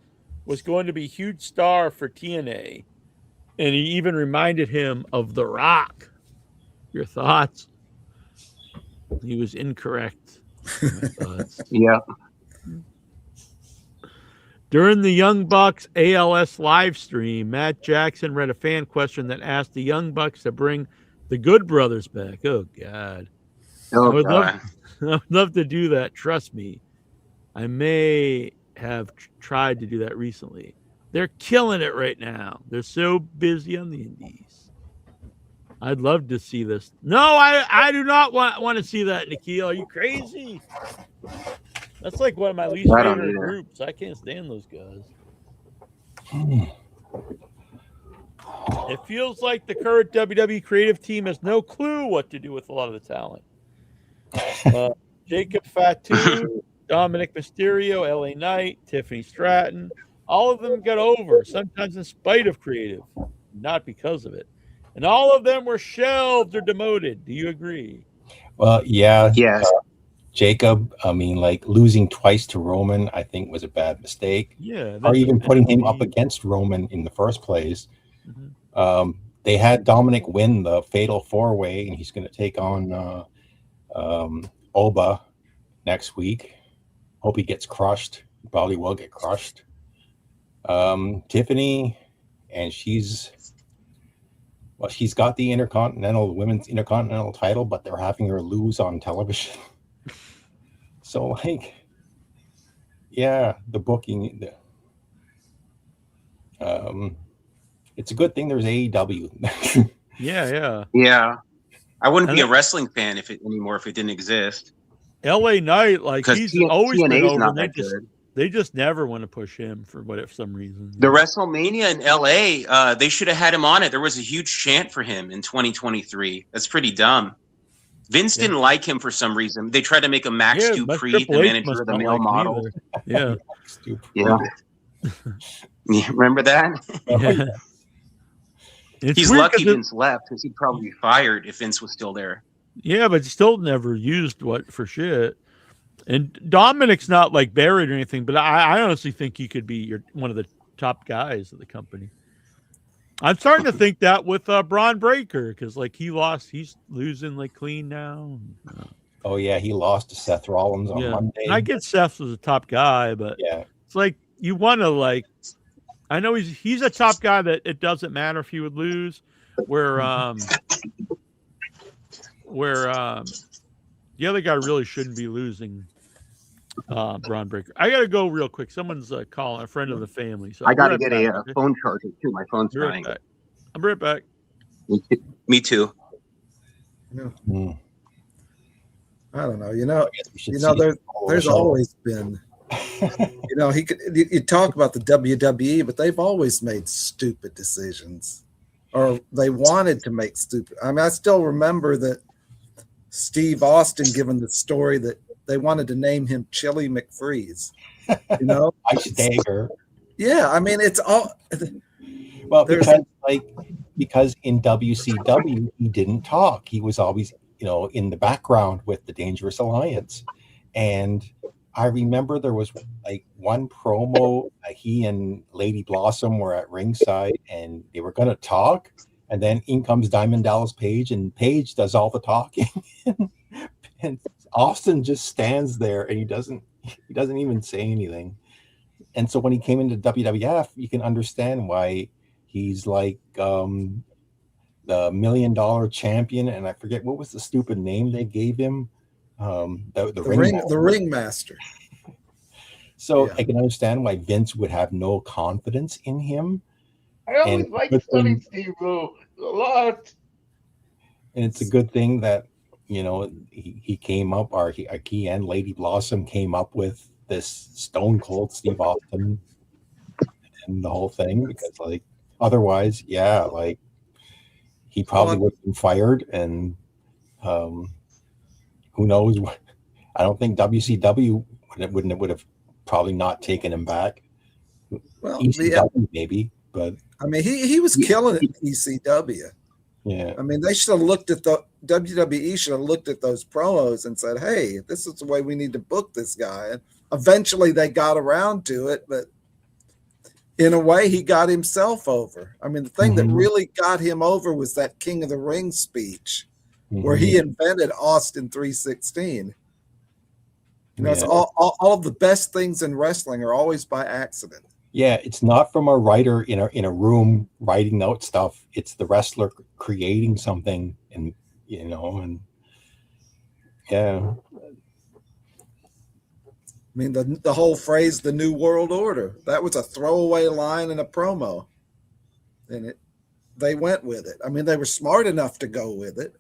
was going to be a huge star for TNA, and he even reminded him of The Rock. Your thoughts? He was incorrect. My thoughts. Yeah. During the Young Bucks ALS live stream, Matt Jackson read a fan question that asked the Young Bucks to bring the Good Brothers back. Oh, God. Oh, I would God. love to do that. Trust me. I may have tried to do that recently. They're killing it right now. They're so busy on the indies. I'd love to see this. No, I do not want to see that, Nikhil. Are you crazy? That's like one of my least I don't favorite either. groups. I can't stand those guys. It feels like the current WWE creative team has no clue what to do with a lot of the talent. Jacob Fatu, Dominic Mysterio, LA Knight, Tiffany Stratton, all of them got over, sometimes in spite of creative, not because of it. And all of them were shelved or demoted. Do you agree? Well, yeah. Yes. Jacob, I mean, like losing twice to Roman, I think was a bad mistake. Yeah. Or even putting him up against Roman in the first place. Mm-hmm. They had Dominic win the Fatal 4-Way, and he's going to take on Oba next week. Hope he gets crushed. Probably will get crushed. Tiffany, and she's got the women's Intercontinental title, but they're having her lose on television. So, like, yeah, the booking. It's a good thing there's AEW. Yeah. I wouldn't be a wrestling fan anymore if it didn't exist. LA Knight, like Because he's always been TNA's over. not And they that just good. They just never want to push him for some reason. The WrestleMania in LA, they should have had him on it. There was a huge chant for him in 2023. That's pretty dumb. Vince didn't like him for some reason. They tried to make him Max Dupree, the manager of the male model. Yeah. Yeah. Yeah. Remember that? Yeah. He's lucky Vince left because he'd probably be fired if Vince was still there. Yeah, but still never used for shit. And Dominic's not like buried or anything, but I honestly think he could be one of the top guys of the company. I'm starting to think that with Braun Breaker, because like he's losing like clean now. Oh yeah, he lost to Seth Rollins on Monday. And I get Seth as a top guy, but it's like you want to like. I know he's a top guy that it doesn't matter if he would lose. Where the other guy really shouldn't be losing. Braun Breaker. I gotta go real quick. Someone's calling, a friend of the family. So I gotta get a phone charger too. My phone's dying. I'm right back. Me too. Yeah. I don't know. There's always been. You talk about the WWE, but they've always made stupid decisions, or they wanted to make stupid. I mean, I still remember that Steve Austin giving the story that they wanted to name him Chili McFreeze. Ice Dagger. Yeah, I mean, it's all. Well, because in WCW he didn't talk. He was always, in the background with the Dangerous Alliance, and I remember there was like one promo. He and Lady Blossom were at ringside, and they were going to talk, and then in comes Diamond Dallas Page, and Page does all the talking, and Austin just stands there, and he doesn't even say anything. And so when he came into WWF, you can understand why he's like the $1 million champion, and I forget what was the stupid name they gave him. The ringmaster. So I can understand why Vince would have no confidence in him. I always liked studying Steve Boo a lot. And it's a good thing that he came up, or he and Lady Blossom came up with this Stone Cold Steve Austin and the whole thing, because like otherwise, he probably would have been fired, and who knows what. I don't think WCW would have probably not taken him back. Well, ECW maybe, but I mean, he was killing it in ECW. Yeah, I mean, they should have looked at the WWE should have looked at those promos and said, "Hey, this is the way we need to book this guy." And eventually, they got around to it, but in a way, he got himself over. I mean, the thing that really got him over was that King of the Ring speech, where he invented Austin 316. It's all the best things in wrestling are always by accident. Yeah, it's not from a writer in a room writing out stuff. It's the wrestler creating something, and and yeah. I mean, the whole phrase, the New World Order, that was a throwaway line in a promo. And they went with it. I mean, they were smart enough to go with it.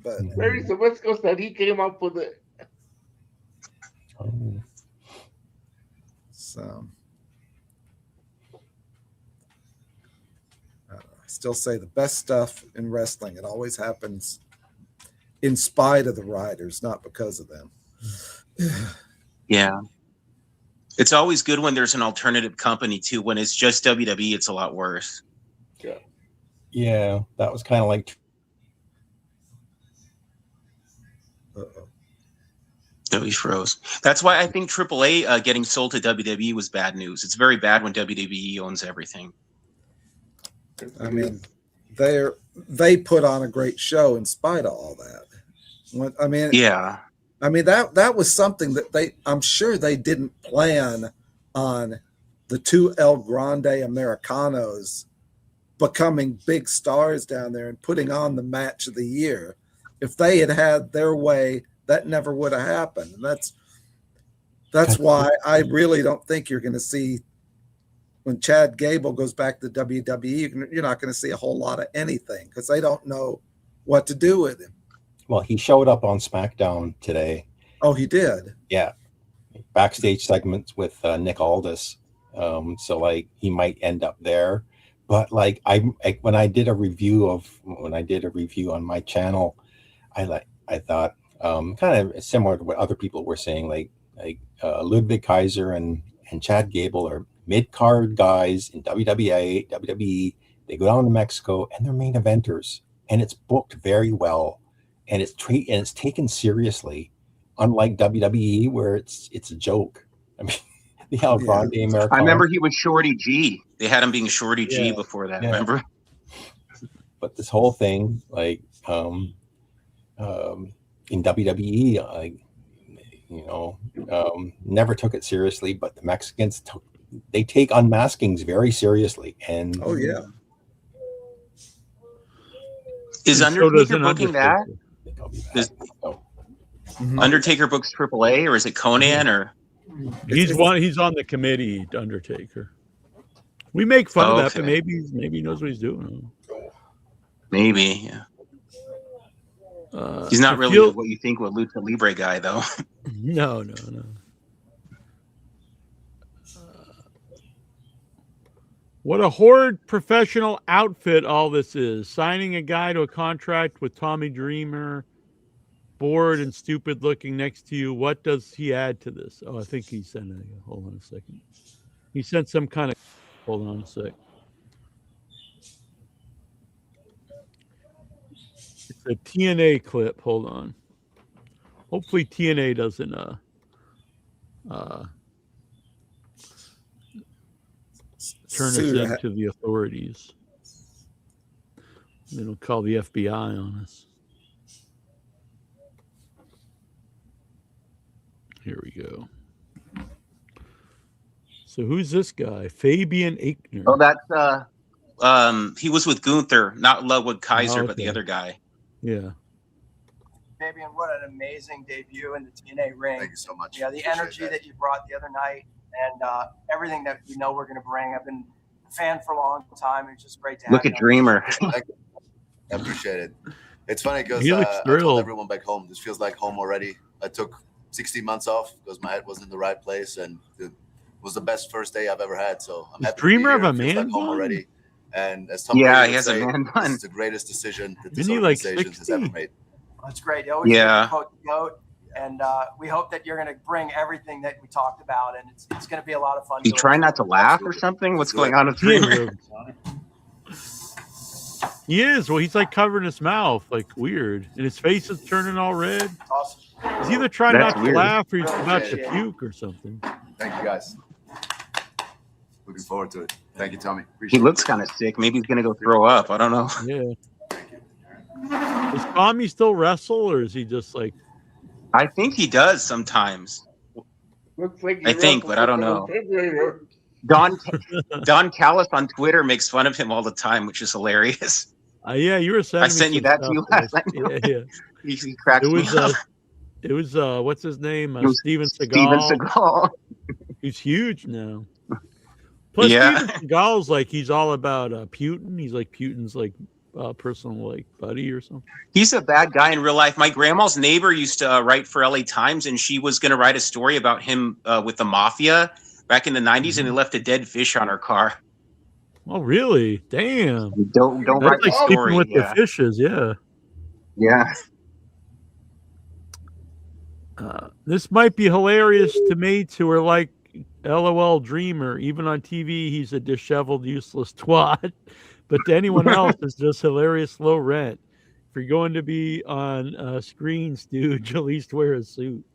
But Barry Sabisco said he came up with it. So I still say the best stuff in wrestling, it always happens in spite of the writers, not because of them. Yeah. It's always good when there's an alternative company too. When it's just WWE, it's a lot worse. Yeah, that was kind of like. No, he froze. That's why I think AAA getting sold to WWE was bad news. It's very bad when WWE owns everything. I mean, they put on a great show in spite of all that. I mean, that was something that I'm sure they didn't plan on the two El Grande Americanos becoming big stars down there and putting on the match of the year. If they had had their way, that never would have happened. And that's why I really don't think you're going to see, when Chad Gable goes back to WWE, you're not going to see a whole lot of anything, because they don't know what to do with him. Well, he showed up on SmackDown today. Oh, he did? Yeah. backstage segments with Nick Aldis. So like he might end up there. But like when I did a review on my channel, I thought kind of similar to what other people were saying, like Ludwig Kaiser and Chad Gable are mid-card guys in WWE. They go down to Mexico and they're main eventers, and it's booked very well, and it's taken seriously, unlike WWE where it's a joke. I mean, the El Grande Americano. I remember he was Shorty G. They had him being Shorty G before that. Remember? But this whole thing, like in WWE, never took it seriously, but the Mexicans they take unmaskings very seriously. And is Undertaker booking that? Is Undertaker books AAA, or is it Conan, or he's on the committee, Undertaker. We make fun of that, but maybe he knows what he's doing. Maybe, yeah. He's not really what you think of a Lucha Libre guy, though. No. What a horrid professional outfit all this is. Signing a guy to a contract with Tommy Dreamer, bored and stupid looking next to you. What does he add to this? Oh, I think he sent it. Hold on a second. He sent some kind of... Hold on a sec. It's a TNA clip. Hold on. Hopefully TNA doesn't turn us into the authorities. They don't call the FBI on us. Here we go. So who's this guy? Fabian Aichner. Oh, that's he was with Gunther, not Ludwig Kaiser, but the other guy. Yeah. Fabian, what an amazing debut in the TNA ring. Thank you so much. Yeah, the energy that you brought the other night and everything that we know we're going to bring. I've been a fan for a long time. It's just great to have Look at Dreamer. I appreciate it. It's funny because He looks I thrilled. told everyone back home, this feels like home already. I took 16 months off because my head wasn't in the right place, and it was the best first day I've ever had. So I'm happy Dreamer to be here. of a It feels man like home bun? already. And as Tom Yeah, Brady he would has a say, man this bun. is the greatest decision that this Isn't he like organization has 60? ever made. That's great. You always Yeah. quote the GOAT, and we hope that you're going to bring everything that we talked about, and it's going to be a lot of fun. You doing trying it. not to laugh or something? What's going on with Dreamer? He is. Well, he's like covering his mouth, like weird, and his face is turning all red. Awesome. He's either trying That's not weird. to laugh or he's about to Appreciate it. puke or something. Thank you, guys. Looking forward to it. Thank you, Tommy. He Appreciate looks kind of sick. Maybe he's gonna go throw up. I don't know. Yeah. Does Tommy still wrestle, or is he just like? I think he does sometimes. Looks like I think, but I don't know. Don Callis on Twitter makes fun of him all the time, which is hilarious. Yeah, you were sending. I sent you that to you last night. Yeah. He cracks It me was. up. It was. What's his name? It was Steven Seagal. Steven Seagal. He's huge now. Plus, Yeah. Steven Seagal's like he's all about Putin. He's like Putin's like personal like buddy or something. He's a bad guy in real life. My grandma's neighbor used to write for LA Times, and she was going to write a story about him with the mafia back in the 90s, and he left a dead fish on her car. Oh, really? Damn. Don't That's write like the sleeping story. with Yeah. the fishes. Yeah. Yeah. This might be hilarious to mates who are like, LOL Dreamer. Even on TV, he's a disheveled, useless twat. But to anyone else, it's just hilarious low rent. If you're going to be on screens, dude, at least wear a suit.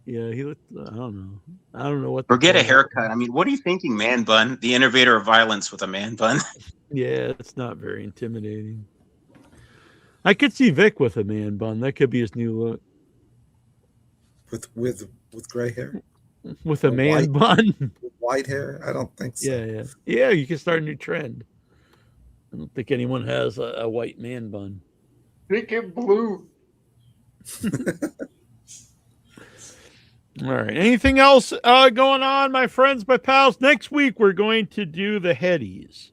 Yeah, he looked. I don't know what. Or get a haircut. I mean, what are you thinking, man bun? The innovator of violence with a man bun. Yeah, it's not very intimidating. I could see Vic with a man bun. That could be his new look. With gray hair? With a man bun. With white hair? I don't think so. Yeah. You can start a new trend. I don't think anyone has a white man bun. Pink and blue. All right. Anything else going on, my friends, my pals? Next week we're going to do the Headys,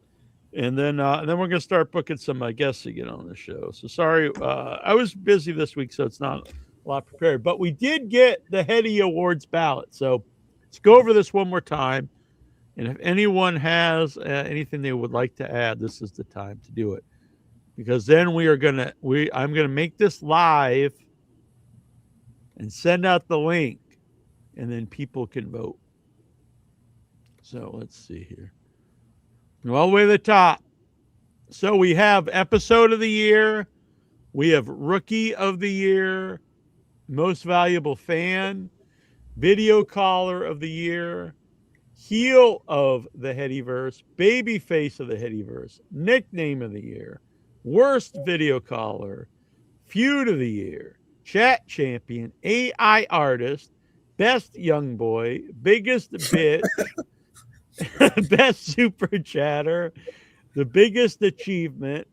and then we're going to start booking some guests to get on the show. So sorry, I was busy this week, so it's not a lot prepared. But we did get the Heady Awards ballot. So let's go over this one more time. And if anyone has anything they would like to add, this is the time to do it. Because then I'm gonna make this live and send out the link, and then people can vote. So let's see here. All the way to the top. So we have episode of the year, we have rookie of the year, most valuable fan, video caller of the year, heel of the Headyverse, baby face of the Headyverse, nickname of the year, worst video caller, feud of the year, chat champion, AI artist, best young boy, biggest bitch, best super chatter, the biggest achievement,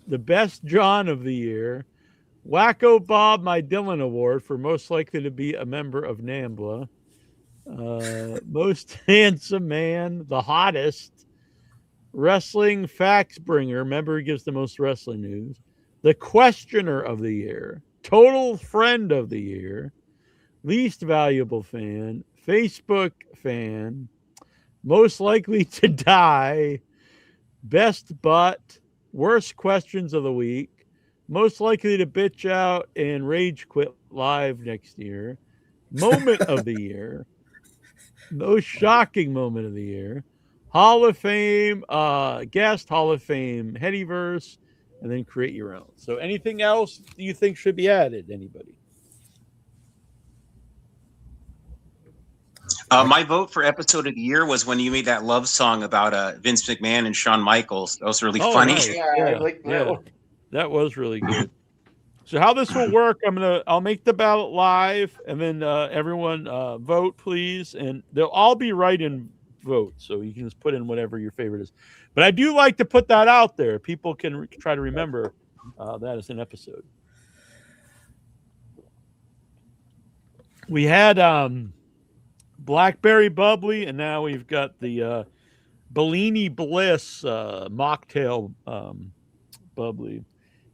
the best John of the year, Wacko Bob My Dylan Award for most likely to be a member of NAMBLA, most handsome man, the hottest, wrestling facts bringer, member who gives the most wrestling news, the questioner of the year, total friend of the year, least valuable fan, Facebook fan, most likely to die, best butt, worst questions of the week, most likely to bitch out and rage quit live next year, moment of the year, most shocking moment of the year, Hall of Fame guest, Hall of Fame Headyverse, and then create your own. So anything else you think should be added, anybody? My vote for episode of the year was when you made that love song about Vince McMahon and Shawn Michaels. That was really funny. Nice. Yeah, I like that one. That was really good. So how this will work, I'll make the ballot live, and then everyone vote, please, and they'll all be write-in votes, so you can just put in whatever your favorite is. But I do like to put that out there. People can try to remember that as an episode. We had Blackberry Bubbly, and now we've got the Bellini Bliss mocktail bubbly.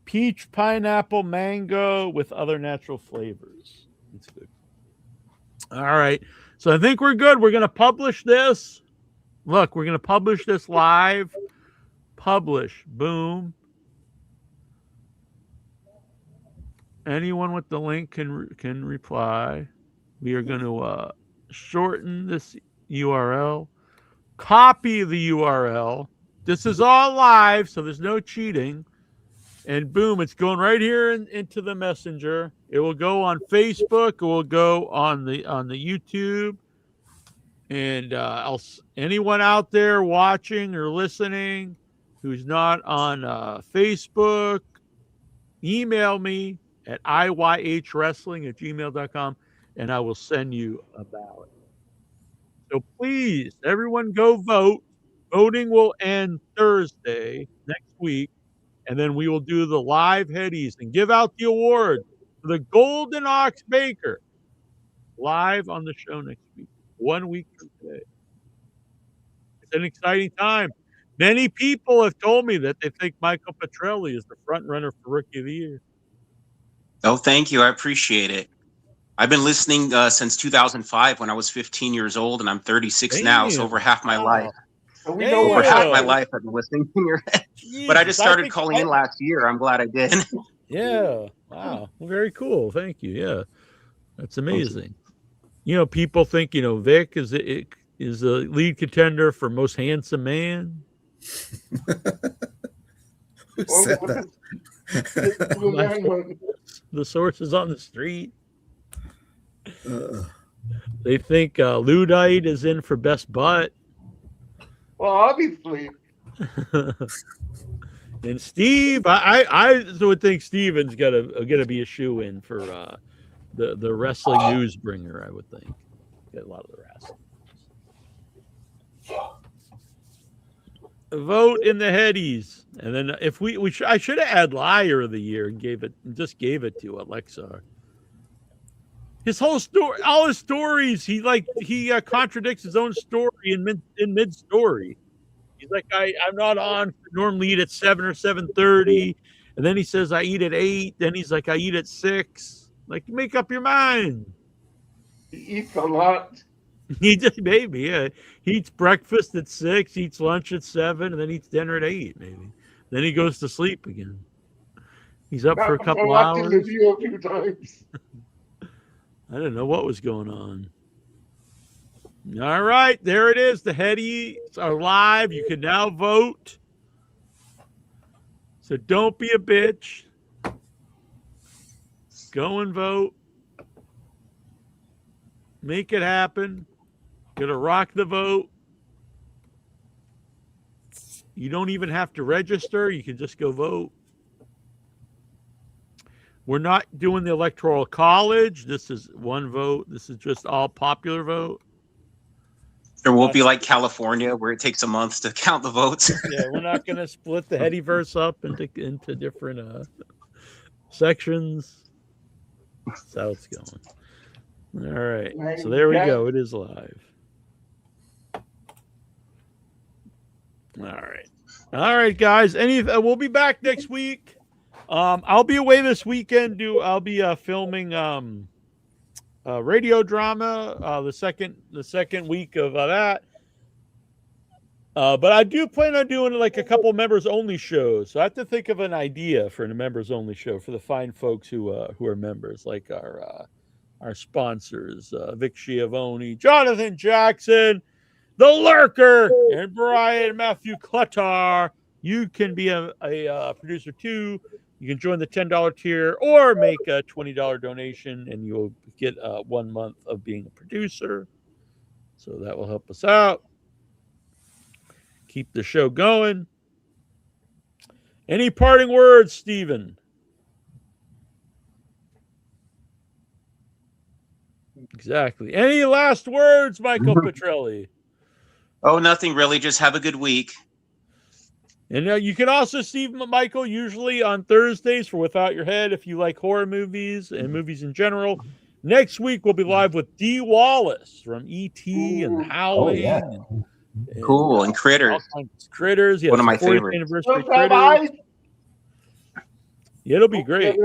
Peach, pineapple, mango with other natural flavors. It's good. All right. So I think we're good. We're going to publish this. Look, we're going to publish this live. Publish. Boom. Anyone with the link can reply. We are going to shorten this URL. Copy the URL. This is all live, so there's no cheating. And boom, it's going right here into the messenger. It will go on Facebook. It will go on the YouTube. And anyone out there watching or listening who's not on Facebook, email me at iyhwrestling@gmail.com, and I will send you a ballot. So please, everyone go vote. Voting will end Thursday next week. And then we will do the live Headies and give out the award for the Golden Ox Baker live on the show next week, 1 week from today. It's an exciting time. Many people have told me that they think Michael Petrelli is the front runner for Rookie of the Year. Oh, thank you. I appreciate it. I've been listening since 2005 when I was 15 years old, and I'm 36 now, so over half my life. So we know Over what half my life I've been listening in your head. But I just started calling in last year. I'm glad I did. Yeah. Wow. Well, very cool. Thank you. Yeah. That's amazing. You know, people think, Vic is a lead contender for most handsome man. Who said that? The sources on the street. They think Luddite is in for best butt. Well, obviously. And Steve, I would think Steven's gonna be a shoe-in for the wrestling news bringer. I would think get a lot of the wrestling. Vote in the Headies, and then if I should have had Liar of the Year and gave it to Alexa. His whole story, all his stories, he contradicts his own story in mid story. He's like, I'm not on. Normally eat at 7 or 7:30, and then he says I eat at 8. Then he's like, I eat at 6. Like, make up your mind. He eats a lot. He just maybe, yeah. He eats breakfast at 6, eats lunch at 7, and then eats dinner at 8, maybe. Then he goes to sleep again. He's up for a couple watching the hours. view a few times. I didn't know what was going on. All right, there it is. The Headies are live. You can now vote. So don't be a bitch. Go and vote. Make it happen. Gonna rock the vote. You don't even have to register. You can just go vote. We're not doing the Electoral College. This is one vote. This is just all popular vote. There won't be like California where it takes a month to count the votes. Yeah, we're not going to split the Headyverse up into different sections. That's how it's going. All right. So there we go. It is live. All right. All right, guys. We'll be back next week. I'll be away this weekend. I'll be filming radio drama the second week of that. But I do plan on doing like a couple members only shows. So I have to think of an idea for a members only show for the fine folks who are members, like our sponsors, Vic Schiavone, Jonathan Jackson, The Lurker, and Brian Matthew Cluttar. You can be a producer too. You can join the $10 tier or make a $20 donation, and you'll get 1 month of being a producer. So that will help us out. Keep the show going. Any parting words, Steven? Exactly. Any last words, Michael Petrelli? Oh, nothing really. Just have a good week. And you can also see Michael usually on Thursdays for Without Your Head if you like horror movies and movies in general. Next week, we'll be live with Dee Wallace from E.T. and Howling. Oh, yeah. Cool. And Critters. Critters. Yeah, one of my favorites. Anniversary Critters. Yeah, it'll be great.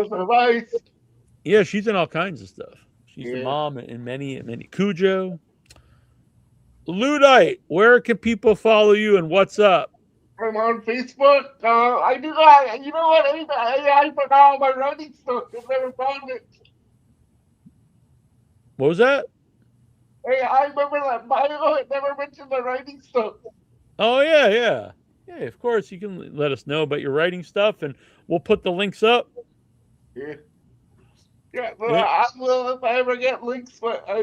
Yeah, she's in all kinds of stuff. She's the mom in many Cujo. Luddite, where can people follow you and what's up? I'm on Facebook. You know what? I forgot all my writing stuff. I've never found it. What was that? Hey, I remember that bio. It never mentioned the writing stuff. Oh, yeah. Yeah, of course. You can let us know about your writing stuff, and we'll put the links up. Yeah. Yeah, I will if I ever get links, but I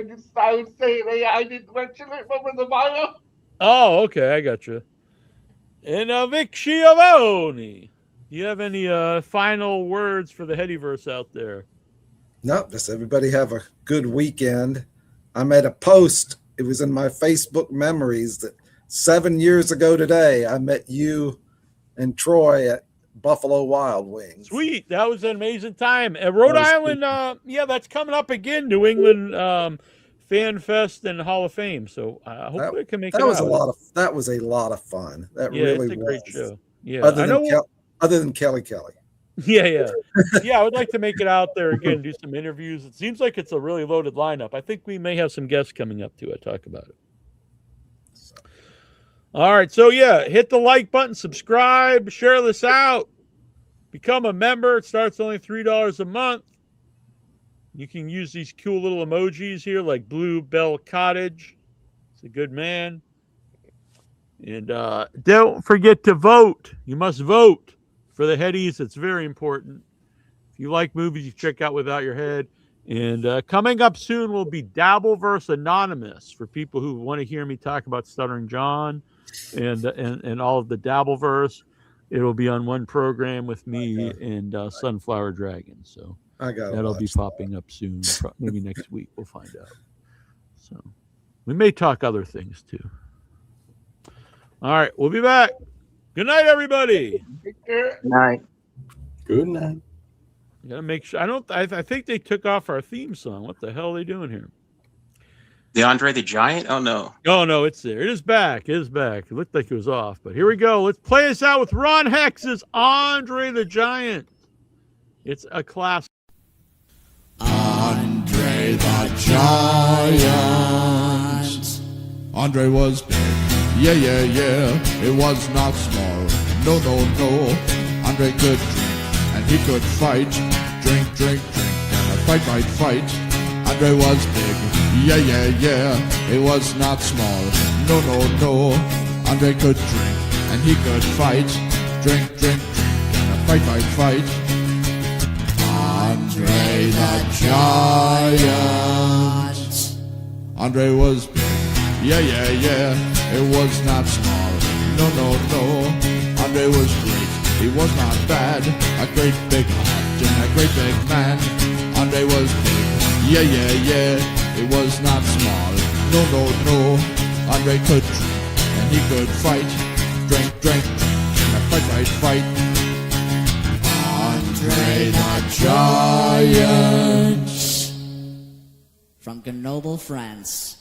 would say, hey, I didn't mention it. Remember the bio? Oh, okay. I got you. And Vic Schiavone, do you have any final words for the Headyverse out there? No, just everybody have a good weekend. I made a post. It was in my Facebook memories that 7 years ago today, I met you and Troy at Buffalo Wild Wings. Sweet. That was an amazing time. Rhode Island, that's coming up again. New England Fan Fest and Hall of Fame. So hopefully I can make it out. That was a lot of fun. That really it's a was. Great show. Yeah. Other than Kelly. Yeah. Yeah, I would like to make it out there again, do some interviews. It seems like it's a really loaded lineup. I think we may have some guests coming up too. I talk about it. All right. So hit the like button, subscribe, share this out, become a member. It starts only $3 a month. You can use these cool little emojis here like Blue Bell Cottage. It's a good man. And don't forget to vote. You must vote for the Headies. It's very important. If you like movies, you check out Without Your Head. And coming up soon will be Dabbleverse Anonymous for people who want to hear me talk about Stuttering John and all of the Dabbleverse. It'll be on one program with me and Sunflower Dragon. So that'll be popping up soon, maybe next week. We'll find out. So we may talk other things too. All right, we'll be back. Good night, everybody. Good night. Good night. You gotta make sure. I think they took off our theme song. What the hell are they doing here? The Andre the Giant? Oh no. Oh no, it's there. It is back. It is back. It looked like it was off, but here we go. Let's play this out with Ron Hex's Andre the Giant. It's a classic. the Giant. Andre was big, yeah, yeah, yeah. It was not small, no, no, no. Andre could drink and he could fight. Drink, drink, drink, and a fight, fight, fight. Andre was big, yeah, yeah, yeah. It was not small, no, no, no. Andre could drink and he could fight. Drink, drink, drink, and a fight, fight, fight. Andre the Giant. Andre was big, yeah, yeah, yeah. It was not small, no, no, no. Andre was great, he was not bad. A great big heart and a great big man. Andre was big, yeah, yeah, yeah. It was not small, no, no, no. Andre could drink and he could fight. Drink, drink, drink, and a fight, fight, fight. Andre the Giant. From Grenoble, France.